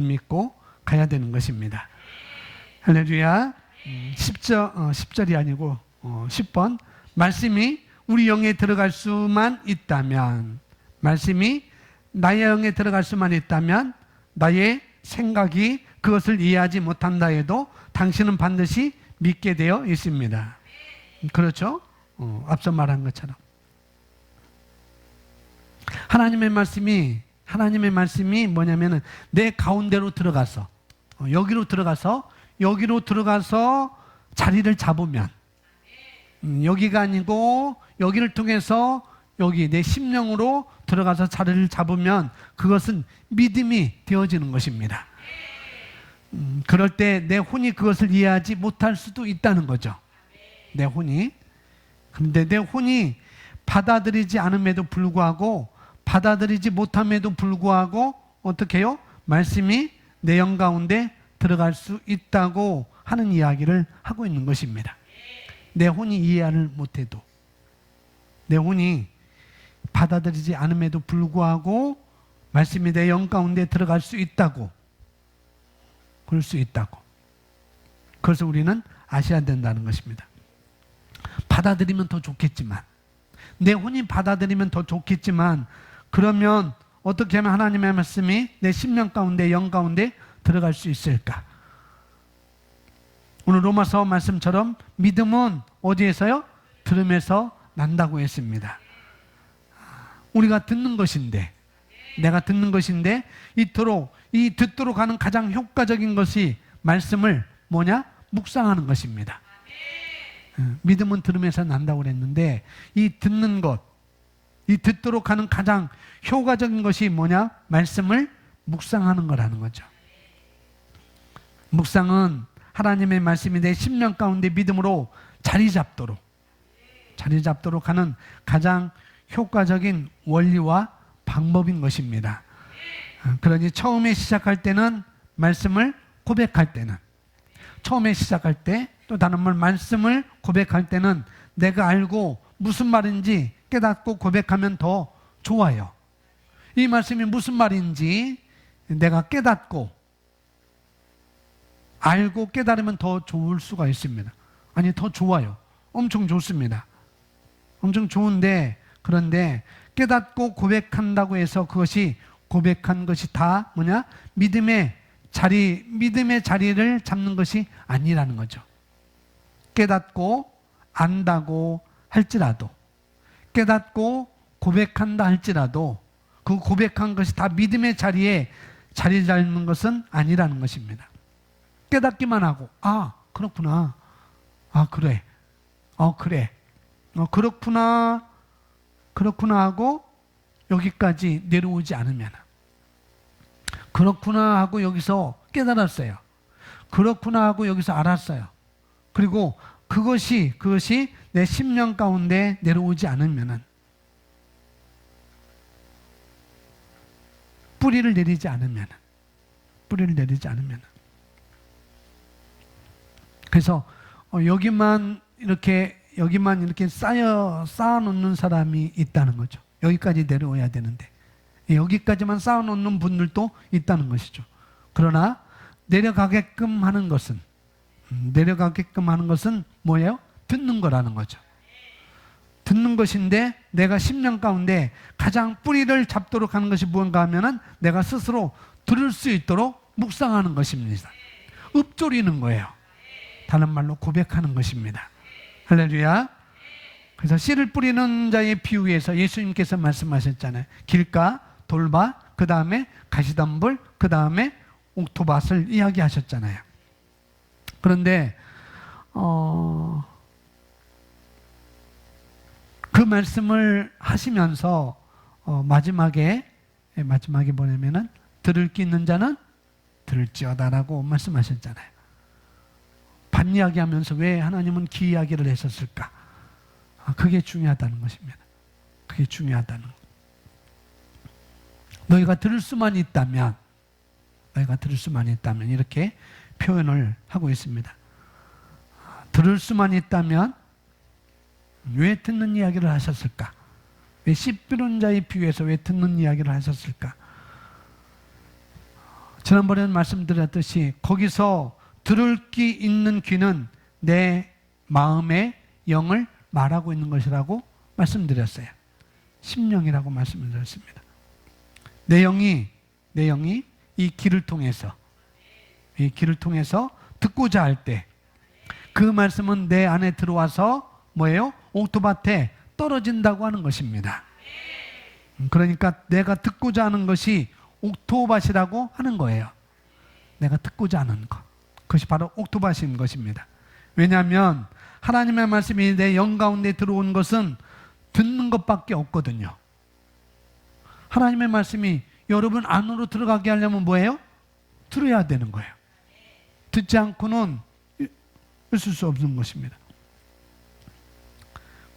믿고 가야 되는 것입니다. 할렐루야. 10절이 아니고 10번 말씀이 우리 영에 들어갈 수만 있다면, 말씀이 나의 영에 들어갈 수만 있다면 나의 생각이 그것을 이해하지 못한다 해도 당신은 반드시 믿게 되어 있습니다. 그렇죠? 앞서 말한 것처럼 하나님의 말씀이 뭐냐면은 내 가운데로 들어가서 여기로 들어가서 자리를 잡으면, 여기가 아니고 여기를 통해서 여기 내 심령으로 들어가서 자리를 잡으면 그것은 믿음이 되어지는 것입니다. 그럴 때 내 혼이 그것을 이해하지 못할 수도 있다는 거죠. 내 혼이. 그런데 내 혼이 받아들이지 않음에도 불구하고, 받아들이지 못함에도 불구하고 어떻게 해요? 말씀이 내 영 가운데 들어갈 수 있다고 하는 이야기를 하고 있는 것입니다. 내 혼이 이해를 못해도, 내 혼이 받아들이지 않음에도 불구하고 말씀이 내 영 가운데 들어갈 수 있다고, 그럴 수 있다고. 그래서 우리는 아셔야 된다는 것입니다. 받아들이면 더 좋겠지만, 내 혼이 받아들이면 더 좋겠지만, 그러면 어떻게 하면 하나님의 말씀이 내 심령 가운데, 영 가운데 들어갈 수 있을까? 오늘 로마서 말씀처럼 믿음은 어디에서요? 들음에서 난다고 했습니다. 우리가 듣는 것인데, 내가 듣는 것인데, 이 듣도록 하는 가장 효과적인 것이 말씀을 묵상하는 것입니다. 믿음은 들음에서 난다고 그랬는데, 이 듣는 것, 이 듣도록 하는 가장 효과적인 것이 말씀을 묵상하는 거라는 거죠. 묵상은 하나님의 말씀이 내 심령 가운데 믿음으로 자리 잡도록 하는 가장 효과적인 원리와 방법인 것입니다. 그러니 처음에 시작할 때는, 말씀을 고백할 때는, 처음에 시작할 때, 또 다른 말씀을 고백할 때는 내가 알고 무슨 말인지 깨닫고 고백하면 더 좋아요. 이 말씀이 무슨 말인지 내가 깨닫고 알고 깨달으면 더 좋을 수가 있습니다. 아니, 더 좋아요. 엄청 좋습니다. 엄청 좋은데, 그런데 깨닫고 고백한다고 해서 그것이 고백한 것이 다 뭐냐? 믿음의 자리를 잡는 것이 아니라는 거죠. 깨닫고 안다고 할지라도, 깨닫고 고백한다 할지라도 그 고백한 것이 다 믿음의 자리에 자리 잡는 것은 아니라는 것입니다. 깨닫기만 하고, 아, 그렇구나. 아, 그래. 그래. 그렇구나. 그렇구나 하고 여기까지 내려오지 않으면, 그렇구나 하고 여기서 깨달았어요. 그렇구나 하고 여기서 알았어요. 그리고 그것이 내 심령 가운데 내려오지 않으면은, 뿌리를 내리지 않으면, 그래서 여기만 이렇게 쌓아놓는 사람이 있다는 거죠. 여기까지 내려와야 되는데 여기까지만 쌓아놓는 분들도 있다는 것이죠. 그러나 내려가게끔 하는 것은 뭐예요? 듣는 거라는 거죠. 듣는 것인데, 내가 심령 가운데 가장 뿌리를 잡도록 하는 것이 무언가 하면은 내가 스스로 들을 수 있도록 묵상하는 것입니다. 읊조리는 거예요. 다른 말로 고백하는 것입니다. 할렐루야. 그래서 씨를 뿌리는 자의 비유에서 예수님께서 말씀하셨잖아요. 길가, 돌밭, 그 다음에 가시덤불, 그 다음에 옥토밭을 이야기하셨잖아요. 그런데 그 말씀을 하시면서 마지막에 뭐냐면은 들을 귀 있는 자는 들을지어다라고 말씀하셨잖아요. 밭 이야기하면서 왜 하나님은 귀 이야기를 했었을까? 그게 중요하다는 것입니다. 그게 중요하다는 것. 너희가 들을 수만 있다면 이렇게 표현을 하고 있습니다. 들을 수만 있다면 왜 듣는 이야기를 하셨을까? 왜 씨 뿌리는 자의 비유에서 왜 듣는 이야기를 하셨을까? 지난번에는 말씀드렸듯이 거기서 들을 귀 있는 귀는 내 마음의 영을 말하고 있는 것이라고 말씀드렸어요. 심령이라고 말씀을 드렸습니다. 내 영이 이 귀를 통해서 듣고자 할 때 그 말씀은 내 안에 들어와서 뭐예요? 옥토밭에 떨어진다고 하는 것입니다. 그러니까 내가 듣고자 하는 것이 옥토밭이라고 하는 거예요. 내가 듣고자 하는 것, 그것이 바로 옥토밭인 것입니다. 왜냐하면 하나님의 말씀이 내 영 가운데 들어온 것은 듣는 것밖에 없거든요. 하나님의 말씀이 여러분 안으로 들어가게 하려면 뭐예요? 들어야 되는 거예요. 듣지 않고는 있을 수 없는 것입니다.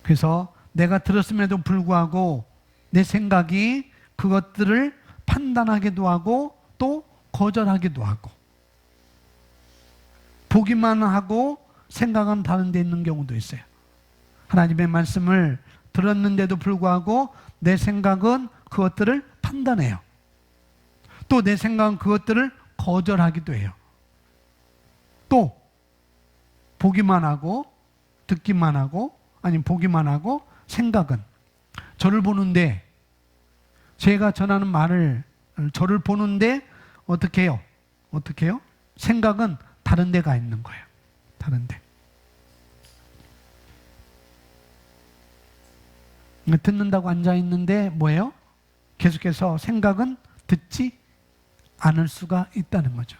그래서 내가 들었음에도 불구하고 내 생각이 그것들을 판단하기도 하고 또 거절하기도 하고, 보기만 하고 생각은 다른 데 있는 경우도 있어요. 하나님의 말씀을 들었는데도 불구하고 내 생각은 그것들을 판단해요. 또 내 생각은 그것들을 거절하기도 해요. 또 보기만 하고 듣기만 하고, 아니 보기만 하고 생각은 저를 보는데, 제가 전하는 말을 저를 보는데 어떻게 해요? 생각은 다른 데가 있는 거예요. 다른 데. 듣는다고 앉아 있는데 뭐예요? 계속해서 생각은 듣지 않을 수가 있다는 거죠.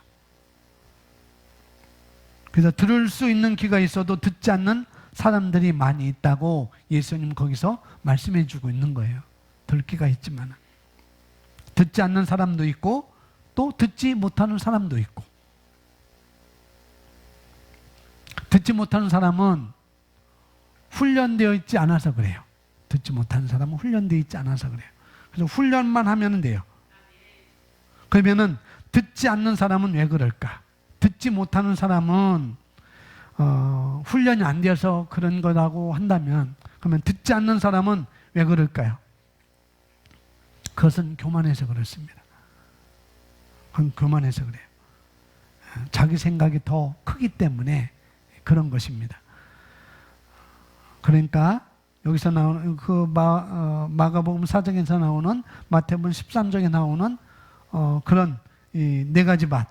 그래서 들을 수 있는 귀가 있어도 듣지 않는 사람들이 많이 있다고 예수님 거기서 말씀해 주고 있는 거예요. 들을 귀가 있지만 듣지 않는 사람도 있고 또 듣지 못하는 사람도 있고, 듣지 못하는 사람은 훈련되어 있지 않아서 그래요. 듣지 못하는 사람은 훈련되어 있지 않아서 그래요. 그래서 훈련만 하면 돼요. 그러면은 듣지 않는 사람은 왜 그럴까? 듣지 못하는 사람은 훈련이 안 되어서 그런 거라고 한다면, 그러면 듣지 않는 사람은 왜 그럴까요? 그것은 교만해서 그렇습니다. 그건 교만해서 그래요. 자기 생각이 더 크기 때문에 그런 것입니다. 그러니까 여기서 나오는 그 마가복음 4장에서 나오는 마태복음 13장에 나오는 그런 이 네 가지 밭,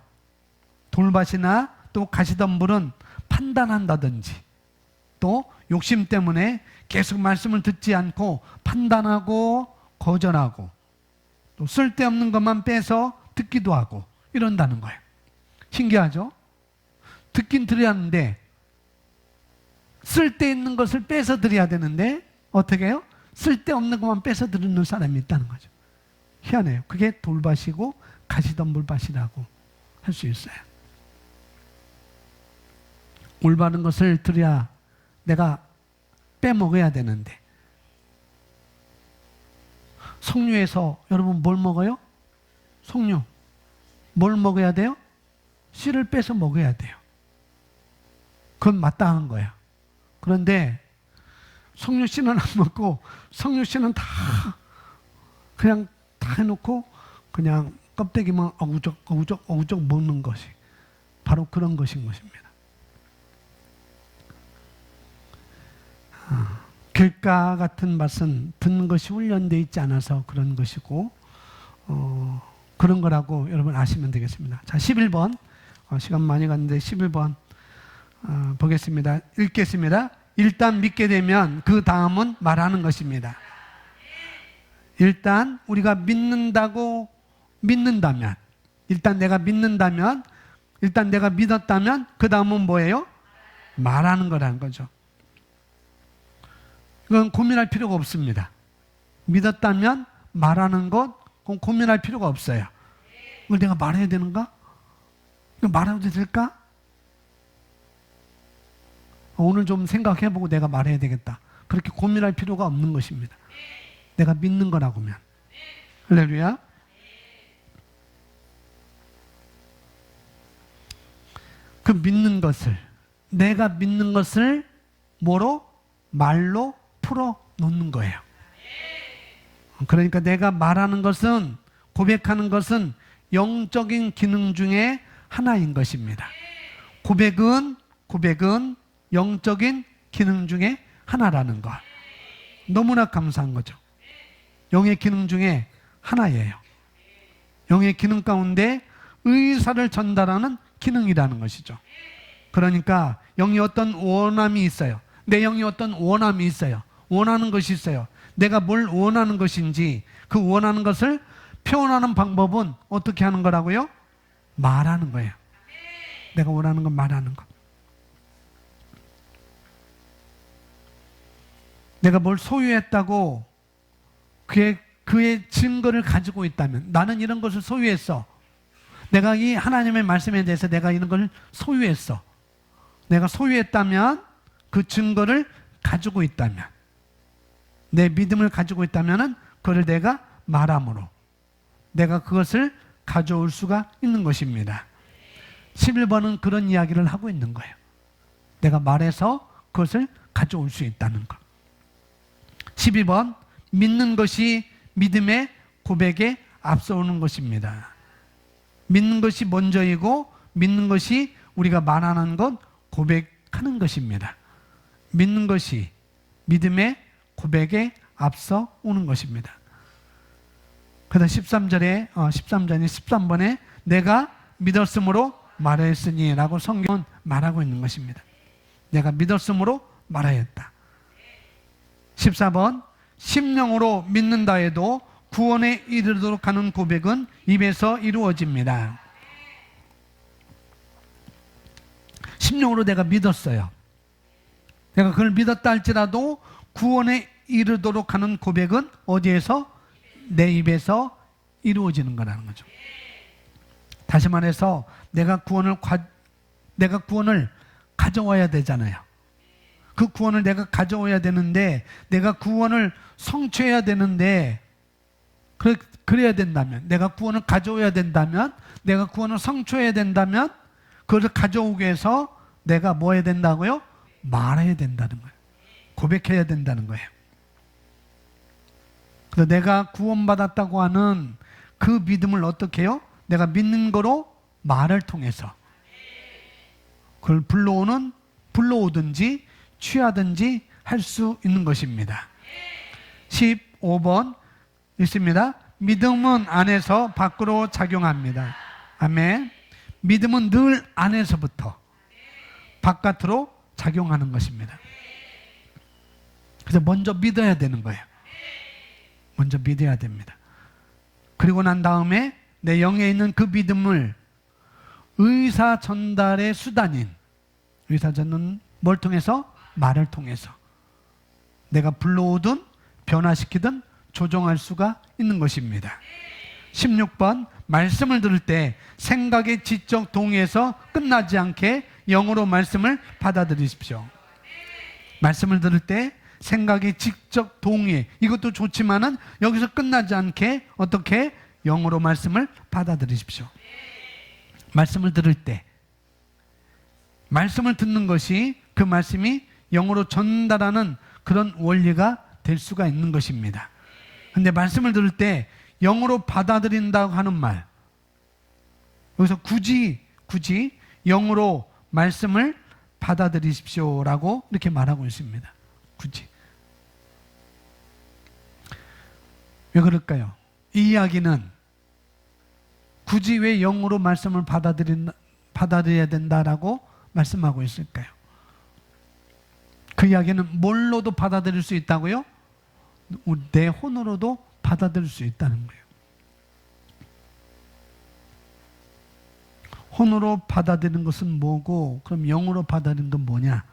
돌밭이나 또 가시덤불은 판단한다든지 또 욕심 때문에 계속 말씀을 듣지 않고 판단하고 거절하고 또 쓸데없는 것만 빼서 듣기도 하고 이런다는 거예요. 신기하죠? 듣긴 들어야 하는데 쓸데있는 것을 빼서 드려야 되는데 어떻게 해요? 쓸데없는 것만 빼서 드리는 사람이 있다는 거죠. 희한해요. 그게 돌밭이고 가시덤불밭이라고 할 수 있어요. 올바른 것을 드려야 내가 빼먹어야 되는데 석류에서 여러분 뭘 먹어요? 석류. 뭘 먹어야 돼요? 씨를 빼서 먹어야 돼요. 그건 마땅한 거야. 그런데 석류 씨는 안 먹고 석류 씨는 다 그냥 다 해놓고 그냥 껍데기만 어우적 먹는 것이 바로 그런 것인 것입니다. 길가 같은 맛은 듣는 것이 훈련되어 있지 않아서 그런 것이고 그런 거라고 여러분 아시면 되겠습니다. 자, 11번 시간 많이 갔는데 11번 보겠습니다. 읽겠습니다. 일단 믿게 되면 그 다음은 말하는 것입니다. 일단 우리가 믿는다면 일단 내가 믿는다면 일단 내가 믿었다면 그 다음은 뭐예요? 말하는 거라는 거죠. 이건 고민할 필요가 없습니다. 믿었다면 말하는 것 그건 고민할 필요가 없어요. 이걸 내가 말해야 되는가? 이거 말해도 될까? 오늘 좀 생각해보고 내가 말해야 되겠다. 그렇게 고민할 필요가 없는 것입니다. 내가 믿는 거라고 하면. 할렐루야. 그 믿는 것을 내가 믿는 것을 뭐로? 말로 풀어 놓는 거예요. 그러니까 내가 말하는 것은 고백하는 것은 영적인 기능 중에 하나인 것입니다. 고백은 영적인 기능 중에 하나라는 것. 너무나 감사한 거죠. 영의 기능 중에 하나예요. 영의 기능 가운데 의사를 전달하는 기능이라는 것이죠. 그러니까 영이 어떤 원함이 있어요. 내 영이 어떤 원함이 있어요. 원하는 것이 있어요. 내가 뭘 원하는 것인지 그 원하는 것을 표현하는 방법은 어떻게 하는 거라고요? 말하는 거예요. 내가 원하는 건 말하는 것. 내가 뭘 소유했다고 그의 증거를 가지고 있다면 나는 이런 것을 소유했어. 내가 이 하나님의 말씀에 대해서 내가 이런 걸 소유했어. 내가 소유했다면 그 증거를 가지고 있다면 내 믿음을 가지고 있다면 그걸 내가 말함으로 내가 그것을 가져올 수가 있는 것입니다. 11번은 그런 이야기를 하고 있는 거예요. 내가 말해서 그것을 가져올 수 있다는 것. 12번 믿는 것이 믿음의 고백에 앞서오는 것입니다. 믿는 것이 먼저이고 믿는 것이 우리가 말하는 것 고백하는 것입니다. 믿는 것이 믿음의 고백에 앞서 오는 것입니다. 그래서 13번에 내가 믿었으므로 말하였으니 라고 성경은 말하고 있는 것입니다. 내가 믿었으므로 말하였다. 14번 심령으로 믿는다 해도 구원에 이르도록 하는 고백은 입에서 이루어집니다. 심령으로 내가 믿었어요. 내가 그걸 믿었다 할지라도 구원에 이르도록 하는 고백은 어디에서? 내 입에서 이루어지는 거라는 거죠. 다시 말해서 내가 구원을 가져와야 되잖아요. 그 구원을 내가 가져와야 되는데 내가 구원을 성취해야 되는데 그래야 된다면 내가 구원을 가져와야 된다면 내가 구원을 성취해야 된다면 그것을 가져오기 위해서 내가 뭐 해야 된다고요? 말해야 된다는 거예요. 고백해야 된다는 거예요. 그래서 내가 구원받았다고 하는 그 믿음을 어떻게 해요? 내가 믿는 거로 말을 통해서 그걸 불러오든지 취하든지 할 수 있는 것입니다. 15번 있습니다. 믿음은 안에서 밖으로 작용합니다. 아멘. 믿음은 늘 안에서부터 바깥으로 작용하는 것입니다. 그래서 먼저 믿어야 되는 거예요. 먼저 믿어야 됩니다. 그리고 난 다음에 내 영에 있는 그 믿음을 의사 전달의 수단인, 의사 전달은 뭘 통해서? 말을 통해서 내가 불러오든 변화시키든 조정할 수가 있는 것입니다. 16번 말씀을 들을 때 생각의 지적 동의에서 끝나지 않게 영으로 말씀을 받아들이십시오. 말씀을 들을 때 생각의 지적 동의, 이것도 좋지만은 여기서 끝나지 않게 어떻게? 영으로 말씀을 받아들이십시오. 말씀을 들을 때 말씀을 듣는 것이 그 말씀이 영으로 전달하는 그런 원리가 될 수가 있는 것입니다. 근데 말씀을 들을 때 영으로 받아들인다고 하는 말, 여기서 굳이 영으로 말씀을 받아들이십시오라고 이렇게 말하고 있습니다. 굳이. 왜 그럴까요? 이 이야기는 굳이 왜 영으로 말씀을 받아들여야 된다라고 말씀하고 있을까요? 그 이야기는 뭘로도 받아들일 수 있다고요? 내 혼으로도 받아들일 수 있다는 거예요. 혼으로 받아들이는 것은 뭐고, 그럼 영으로 받아들이는 건 뭐냐?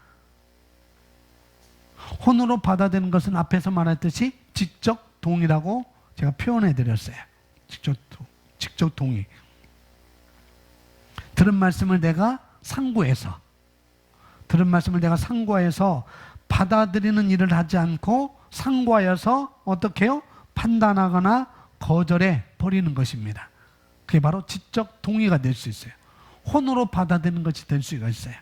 혼으로 받아들이는 것은 앞에서 말했듯이 지적 동의라고 제가 표현해 드렸어요. 직접 동의. 들은 말씀을 내가 상고해서 받아들이는 일을 하지 않고 상고하여서 어떻게 해요? 판단하거나 거절해 버리는 것입니다. 그게 바로 지적 동의가 될 수 있어요. 혼으로 받아들이는 것이 될 수가 있어요.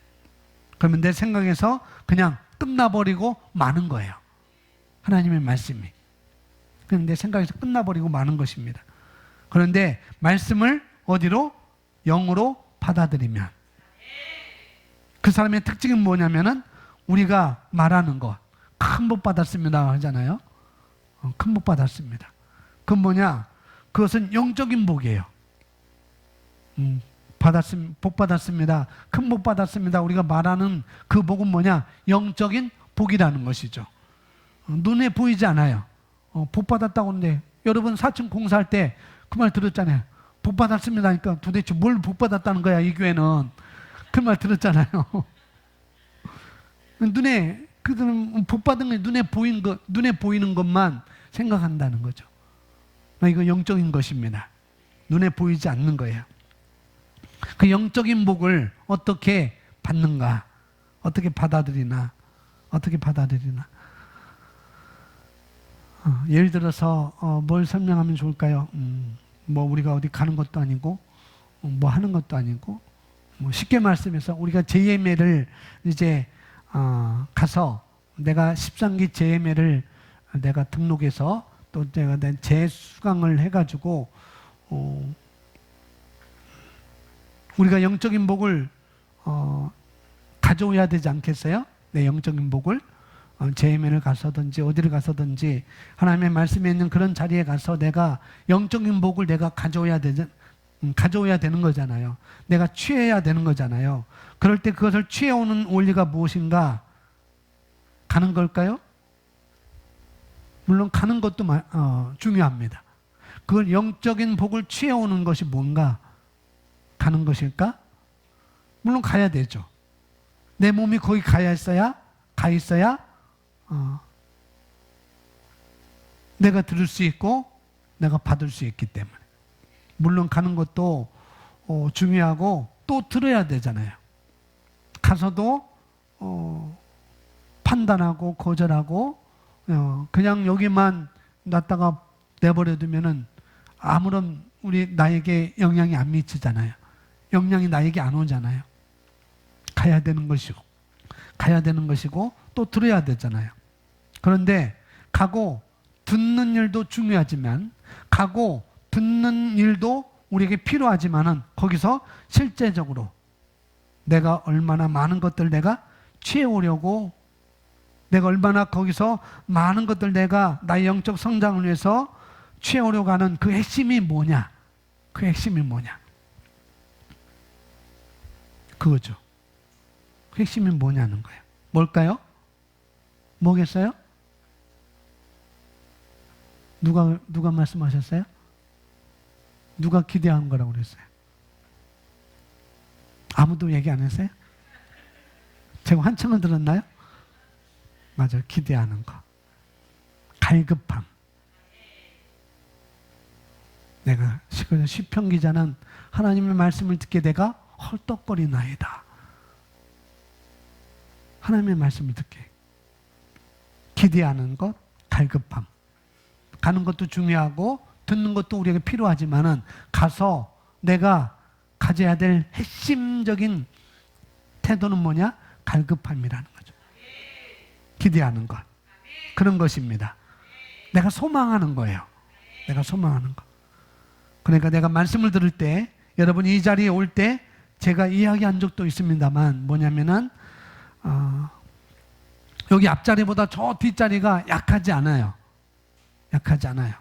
그러면 내 생각에서 그냥 끝나버리고 마는 거예요. 하나님의 말씀이. 그냥 내 생각에서 끝나버리고 마는 것입니다. 그런데 말씀을 어디로? 영으로 받아들이면 그 사람의 특징은 뭐냐면은 우리가 말하는 것, 큰 복 받았습니다 하잖아요. 큰 복 받았습니다. 그건 뭐냐? 그것은 영적인 복이에요. 복 받았습니다. 큰 복 받았습니다. 우리가 말하는 그 복은 뭐냐? 영적인 복이라는 것이죠. 눈에 보이지 않아요. 복 받았다고 하는데, 여러분 4층 공사할 때 그 말 들었잖아요. 복 받았습니다 하니까 도대체 뭘 복 받았다는 거야, 이 교회는. 그 말 들었잖아요. 그들은 복 받은 게 눈에 보이는 것만 생각한다는 거죠. 이거 영적인 것입니다. 눈에 보이지 않는 거예요. 그 영적인 복을 어떻게 받는가? 어떻게 받아들이나? 예를 들어서 뭘 설명하면 좋을까요? 뭐 우리가 어디 가는 것도 아니고 뭐 하는 것도 아니고, 뭐 쉽게 말씀해서 우리가 JMA를 이제 가서 내가 13기 JMA를 내가 등록해서 또 내가 재수강을 해가지고 우리가 영적인 복을 가져오야 되지 않겠어요? 내 영적인 복을 JMA를 가서든지 어디를 가서든지 하나님의 말씀에 있는 그런 자리에 가서 내가 영적인 복을 내가 가져오야 되는 거잖아요. 내가 취해야 되는 거잖아요. 그럴 때 그것을 취해오는 원리가 무엇인가? 가는 걸까요? 물론 가는 것도 중요합니다. 그걸 영적인 복을 취해오는 것이 뭔가? 가는 것일까? 물론 가야 되죠. 내 몸이 거기 가 있어야 내가 들을 수 있고 내가 받을 수 있기 때문에. 물론 가는 것도 중요하고 또 들어야 되잖아요. 가서도 판단하고 거절하고 그냥 여기만 놨다가 내버려두면은 아무런 나에게 영향이 안 미치잖아요. 영향이 나에게 안 오잖아요. 가야 되는 것이고 또 들어야 되잖아요. 그런데 가고 듣는 일도 중요하지만, 가고 듣는 일도 우리에게 필요하지만은 거기서 실제적으로 내가 얼마나 많은 것들 내가 취해오려고, 내가 얼마나 거기서 많은 것들 내가 나의 영적 성장을 위해서 취해오려고 하는 그 핵심이 뭐냐? 그 핵심이 뭐냐? 그거죠. 그 핵심이 뭐냐는 거예요. 뭘까요? 뭐겠어요? 누가 말씀하셨어요? 누가 기대한 거라고 그랬어요? 아무도 얘기 안 했어요? 제가 한참을 들었나요? 맞아요. 기대하는 거. 갈급함. 내가 시편 기자는 하나님의 말씀을 듣게 내가 헐떡거리나이다. 하나님의 말씀을 듣게. 기대하는 것, 갈급함. 가는 것도 중요하고 듣는 것도 우리에게 필요하지만은 가서 내가 가져야 될 핵심적인 태도는 뭐냐? 갈급함이라는 거죠. 기대하는 것. 그런 것입니다. 내가 소망하는 거예요. 내가 소망하는 것. 그러니까 내가 말씀을 들을 때, 여러분이 이 자리에 올 때 제가 이야기한 적도 있습니다만 뭐냐면은 여기 앞자리보다 저 뒷자리가 약하지 않아요. 약하지 않아요.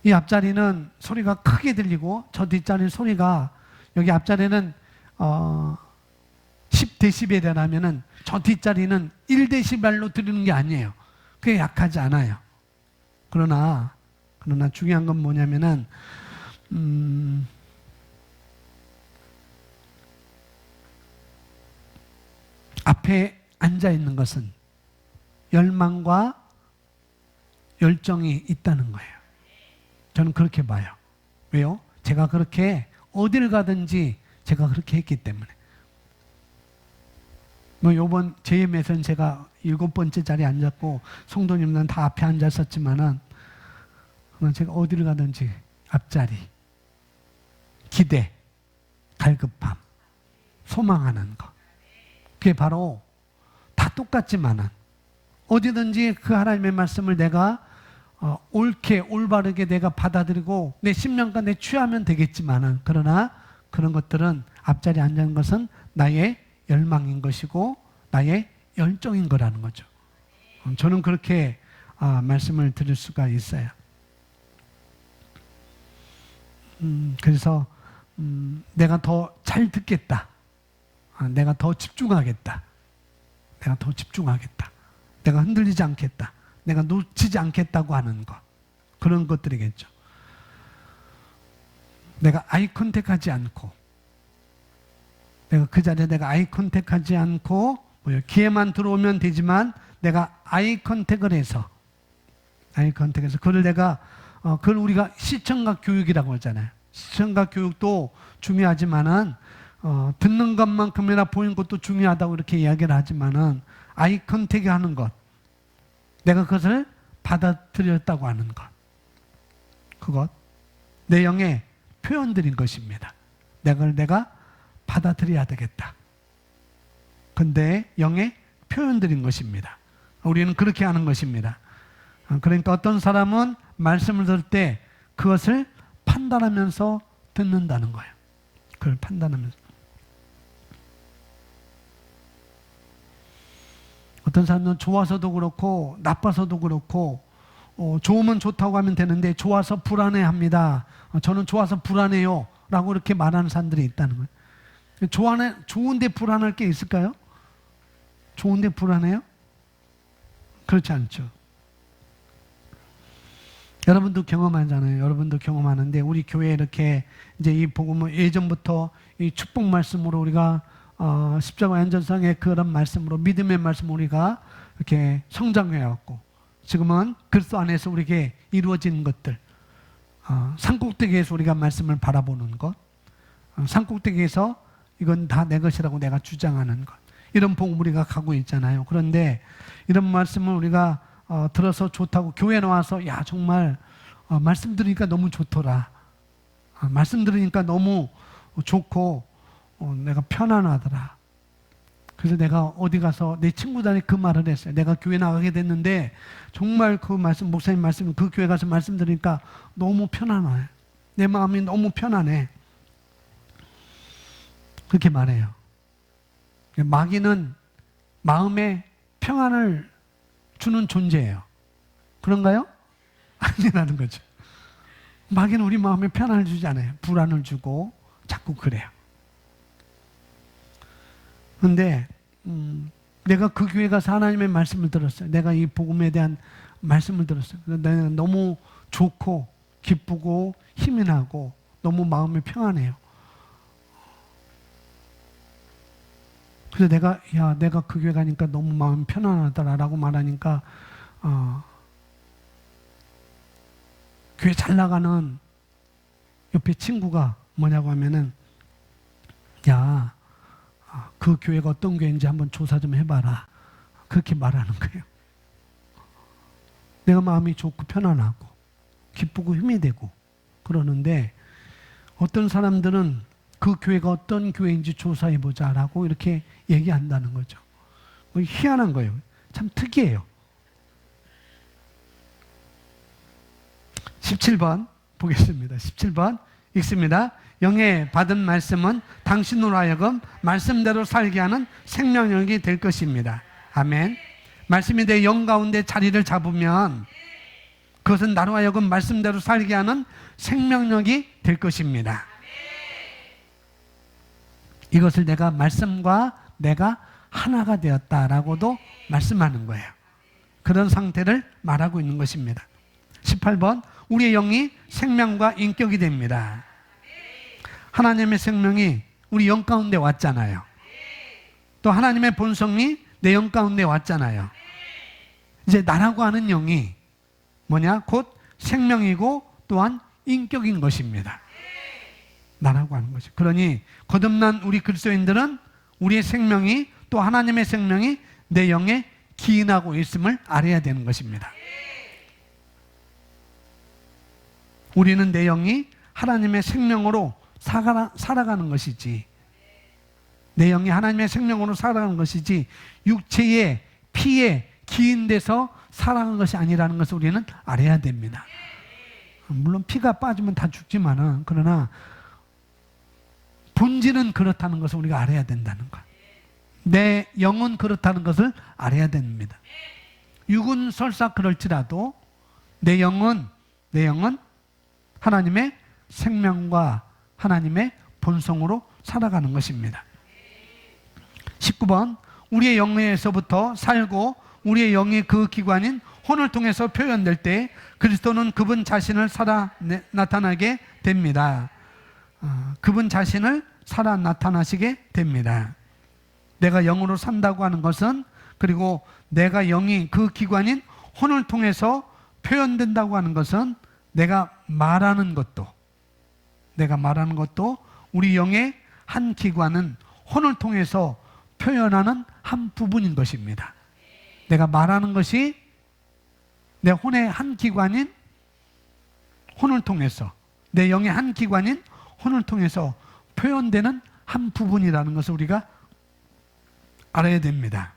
이 앞자리는 소리가 크게 들리고 저 뒷자리 소리가, 여기 앞자리는 10데시벨이라면은 저 뒷자리는 1데시벨로 들리는 게 아니에요. 그게 약하지 않아요. 그러나 중요한 건 뭐냐면은 앞에 앉아 있는 것은 열망과 열정이 있다는 거예요. 저는 그렇게 봐요. 왜요? 제가 그렇게 어딜 가든지 제가 그렇게 했기 때문에. 요번 JM에서는 제가 7번째 자리에 앉았고 성도님들은 다 앞에 앉았었지만은 제가 어디를 가든지 앞자리, 기대, 갈급함, 소망하는 것. 그게 바로 다 똑같지만은 어디든지 그 하나님의 말씀을 내가 옳게 올바르게 내가 받아들이고 내 심령과 내 취하면 되겠지만은, 그러나 그런 것들은 앞자리에 앉는 것은 나의 열망인 것이고 나의 열정인 거라는 거죠. 저는 그렇게 말씀을 드릴 수가 있어요. 그래서 내가 더 잘 듣겠다. 내가 더 집중하겠다. 내가 더 집중하겠다. 내가 흔들리지 않겠다. 내가 놓치지 않겠다고 하는 것. 그런 것들이겠죠. 내가 아이 컨택하지 않고, 내가 그 자리에 내가 아이 컨택하지 않고 기회만 들어오면 되지만 내가 아이 컨택을 해서 그걸 내가 그걸 우리가 시청각 교육이라고 하잖아요. 시청각 교육도 중요하지만은 듣는 것만큼이나 보이는 것도 중요하다고 이렇게 이야기를 하지만은 아이 컨택을 하는 것, 내가 그것을 받아들였다고 하는 것, 그것 내 영의 표현들인 것입니다. 내가 받아들여야 되겠다. 근데 영의 표현들인 것입니다. 우리는 그렇게 하는 것입니다. 그러니까 어떤 사람은 말씀을 들을 때 그것을 판단하면서 듣는다는 거예요. 그걸 판단하면서. 어떤 사람은 좋아서도 그렇고 나빠서도 그렇고 좋으면 좋다고 하면 되는데 좋아서 불안해합니다. 저는 좋아서 불안해요 라고 이렇게 말하는 사람들이 있다는 거예요. 좋은데 불안할 게 있을까요? 좋은데 불안해요? 그렇지 않죠. 여러분도 경험하잖아요. 여러분도 경험하는데 우리 교회에 이렇게 이제 이 복음을 예전부터 이 축복 말씀으로 우리가 십자가 안전상의 그런 말씀으로 믿음의 말씀 우리가 이렇게 성장해왔고, 지금은 그리스도 안에서 우리에게 이루어진 것들, 산꼭대기에서 우리가 말씀을 바라보는 것, 산꼭대기에서 이건 다 내 것이라고 내가 주장하는 것, 이런 복음 우리가 가고 있잖아요. 그런데 이런 말씀을 우리가 들어서 좋다고 교회 나와서 야 정말 말씀 들으니까 너무 좋더라, 말씀 들으니까 너무 좋고 내가 편안하더라. 그래서 내가 어디 가서 내 친구들한테 그 말을 했어요. 내가 교회 나가게 됐는데 정말 그 말씀, 목사님 말씀, 그 교회 가서 말씀 들으니까 너무 편안해. 내 마음이 너무 편안해. 그렇게 말해요. 마귀는 마음에 평안을 주는 존재예요. 그런가요? 아니라는 거죠. 마귀는 우리 마음에 평안을 주지 않아요. 불안을 주고 자꾸 그래요. 그런데 내가 그 교회 가서 하나님의 말씀을 들었어요. 내가 이 복음에 대한 말씀을 들었어요. 내가 너무 좋고 기쁘고 힘이 나고 너무 마음이 평안해요. 그래서 내가 그 교회 가니까 너무 마음이 편안하더라라고 말하니까 교회 잘 나가는 옆에 친구가 뭐냐고 하면은 야, 그 교회가 어떤 교회인지 한번 조사 좀 해봐라. 그렇게 말하는 거예요. 내가 마음이 좋고 편안하고 기쁘고 힘이 되고 그러는데 어떤 사람들은 그 교회가 어떤 교회인지 조사해보자 라고 이렇게 얘기한다는 거죠. 희한한 거예요. 참 특이해요. 17번 보겠습니다. 17번 읽습니다. 영에 받은 말씀은 당신으로 하여금 말씀대로 살게 하는 생명력이 될 것입니다. 아멘. 말씀이 내 영 가운데 자리를 잡으면 그것은 나로 하여금 말씀대로 살게 하는 생명력이 될 것입니다. 이것을 내가 말씀과 내가 하나가 되었다라고도 말씀하는 거예요. 그런 상태를 말하고 있는 것입니다. 18번 우리의 영이 생명과 인격이 됩니다. 하나님의 생명이 우리 영 가운데 왔잖아요. 또 하나님의 본성이 내 영 가운데 왔잖아요. 이제 나라고 하는 영이 뭐냐? 곧 생명이고 또한 인격인 것입니다. 나라고 하는 것이. 그러니 거듭난 우리 그리스도인들은 우리의 생명이 또 하나님의 생명이 내 영에 기인하고 있음을 알아야 되는 것입니다. 우리는 내 영이 하나님의 생명으로 살아가는 것이지, 내 영이 하나님의 생명으로 살아가는 것이지 육체의 피에 기인돼서 살아가는 것이 아니라는 것을 우리는 알아야 됩니다. 물론 피가 빠지면 다 죽지만은 그러나 본질은 그렇다는 것을 우리가 알아야 된다는 것. 내 영은 그렇다는 것을 알아야 됩니다. 육은 설사 그럴지라도 내 영은 하나님의 생명과 하나님의 본성으로 살아가는 것입니다. 19번 우리의 영에서부터 살고 우리의 영이 그 기관인 혼을 통해서 표현될 때 그리스도는 그분 자신을 살아 나타나게 됩니다. 그분 자신을 살아 나타나시게 됩니다. 내가 영으로 산다고 하는 것은, 그리고 내가 영이 그 기관인 혼을 통해서 표현된다고 하는 것은 내가 말하는 것도 우리 영의 한 기관은 혼을 통해서 표현하는 한 부분인 것입니다. 내가 말하는 것이 내 혼의 한 기관인 혼을 통해서, 내 영의 한 기관인 혼을 통해서 표현되는 한 부분이라는 것을 우리가 알아야 됩니다.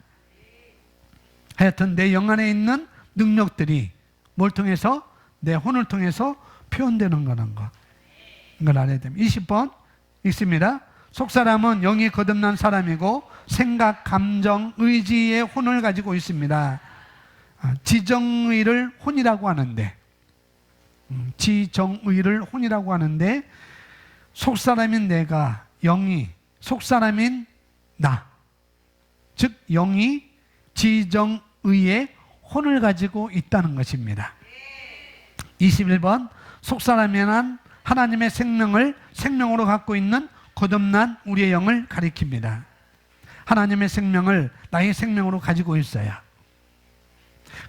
하여튼 내 영 안에 있는 능력들이 뭘 통해서? 내 혼을 통해서 표현되는 거라는 것. 이걸 알아야 됩니다. 20번 읽습니다. 속사람은 영이 거듭난 사람이고 생각, 감정, 의지의 혼을 가지고 있습니다. 지정의를 혼이라고 하는데, 지정의를 혼이라고 하는데, 속사람인 내가, 영이 속사람인 나, 즉 영이 지정의의 혼을 가지고 있다는 것입니다. 21번 속사람인 한 하나님의 생명을 생명으로 갖고 있는 거듭난 우리의 영을 가리킵니다. 하나님의 생명을 나의 생명으로 가지고 있어야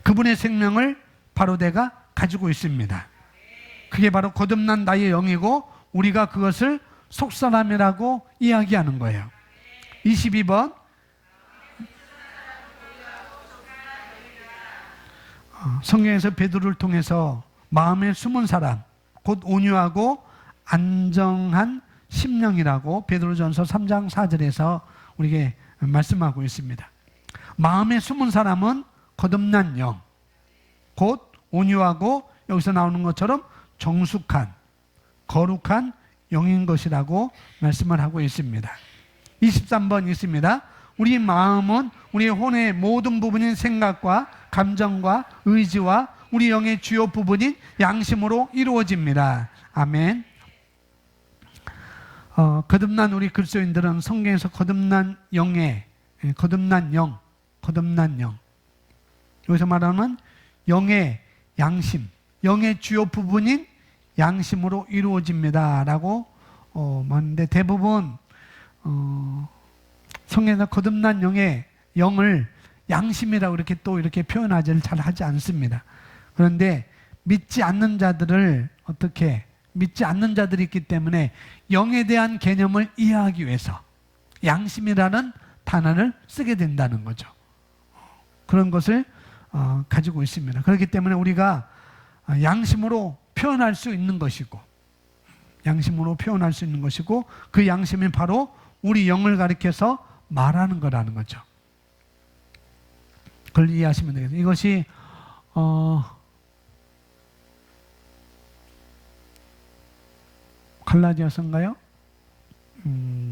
그분의 생명을 바로 내가 가지고 있습니다. 그게 바로 거듭난 나의 영이고 우리가 그것을 속사람이라고 이야기하는 거예요. 22번 성경에서 베드로를 통해서 마음에 숨은 사람, 곧 온유하고 안정한 심령이라고 베드로전서 3장 4절에서 우리에게 말씀하고 있습니다. 마음에 숨은 사람은 거듭난 영, 곧 온유하고 여기서 나오는 것처럼 정숙한, 거룩한 영인 것이라고 말씀을 하고 있습니다. 23번 있습니다. 우리 마음은 우리의 혼의 모든 부분인 생각과 감정과 의지와 우리 영의 주요 부분인 양심으로 이루어집니다. 아멘. 거듭난 우리 그리스도인들은 성경에서 거듭난 영의 거듭난 영 여기서 말하는 영의 양심, 영의 주요 부분인 양심으로 이루어집니다 라고 말하는데, 대부분 성경에서 거듭난 영을 양심이라고 이렇게 또 이렇게 표현하지를 잘 하지 않습니다. 그런데 믿지 않는 자들을 믿지 않는 자들이 있기 때문에 영에 대한 개념을 이해하기 위해서 양심이라는 단어를 쓰게 된다는 거죠. 그런 것을 가지고 있습니다. 그렇기 때문에 우리가 양심으로 표현할 수 있는 것이고, 그 양심이 바로 우리 영을 가리켜서 말하는 거라는 거죠. 그걸 이해하시면 되겠습니다. 이것이 갈라디아서인가요?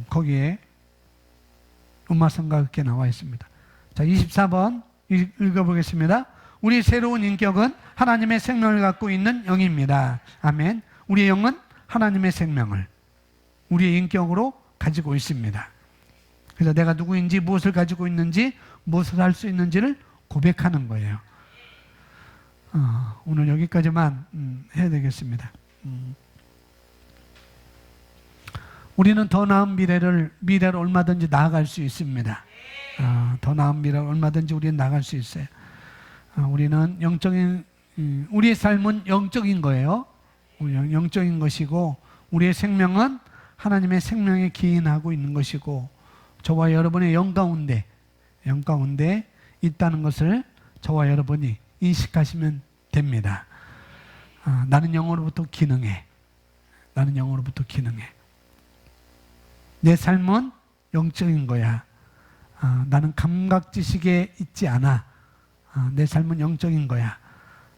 거기에 음마성가 그렇게 나와 있습니다. 자, 24번 읽어보겠습니다. 우리 새로운 인격은 하나님의 생명을 갖고 있는 영입니다. 아멘. 우리의 영은 하나님의 생명을 우리의 인격으로 가지고 있습니다. 그래서 내가 누구인지, 무엇을 가지고 있는지, 무엇을 할 수 있는지를 고백하는 거예요. 오늘 여기까지만 해야 되겠습니다. 우리는 더 나은 미래를 얼마든지 나아갈 수 있습니다. 더 나은 미래를 얼마든지 우리는 나아갈 수 있어요. 우리는 우리의 삶은 영적인 거예요. 영적인 것이고, 우리의 생명은 하나님의 생명에 기인하고 있는 것이고, 저와 여러분의 영 가운데 있다는 것을 저와 여러분이 인식하시면 됩니다. 나는 영으로부터 기능해. 내 삶은 영적인 거야. 나는 감각 지식에 있지 않아. 내 삶은 영적인 거야.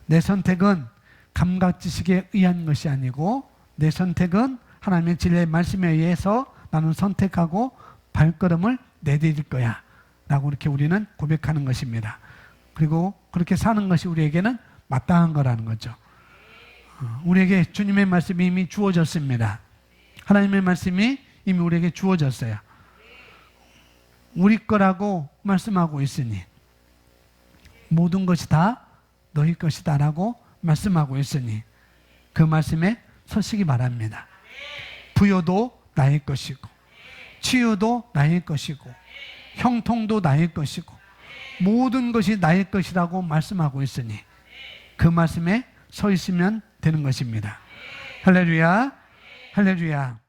내 선택은 감각 지식에 의한 것이 아니고, 내 선택은 하나님의 진리의 말씀에 의해서 나는 선택하고 발걸음을 내디딜 거야 라고 이렇게 우리는 고백하는 것입니다. 그리고 그렇게 사는 것이 우리에게는 마땅한 거라는 거죠. 우리에게 주님의 말씀이 이미 주어졌습니다. 하나님의 말씀이 이미 우리에게 주어졌어요. 우리 거라고 말씀하고 있으니, 모든 것이 다 너희 것이다 라고 말씀하고 있으니 그 말씀에 서시기 바랍니다. 부여도 나의 것이고, 치유도 나의 것이고, 형통도 나의 것이고, 모든 것이 나의 것이라고 말씀하고 있으니 그 말씀에 서 있으면 되는 것입니다. 할렐루야, 할렐루야.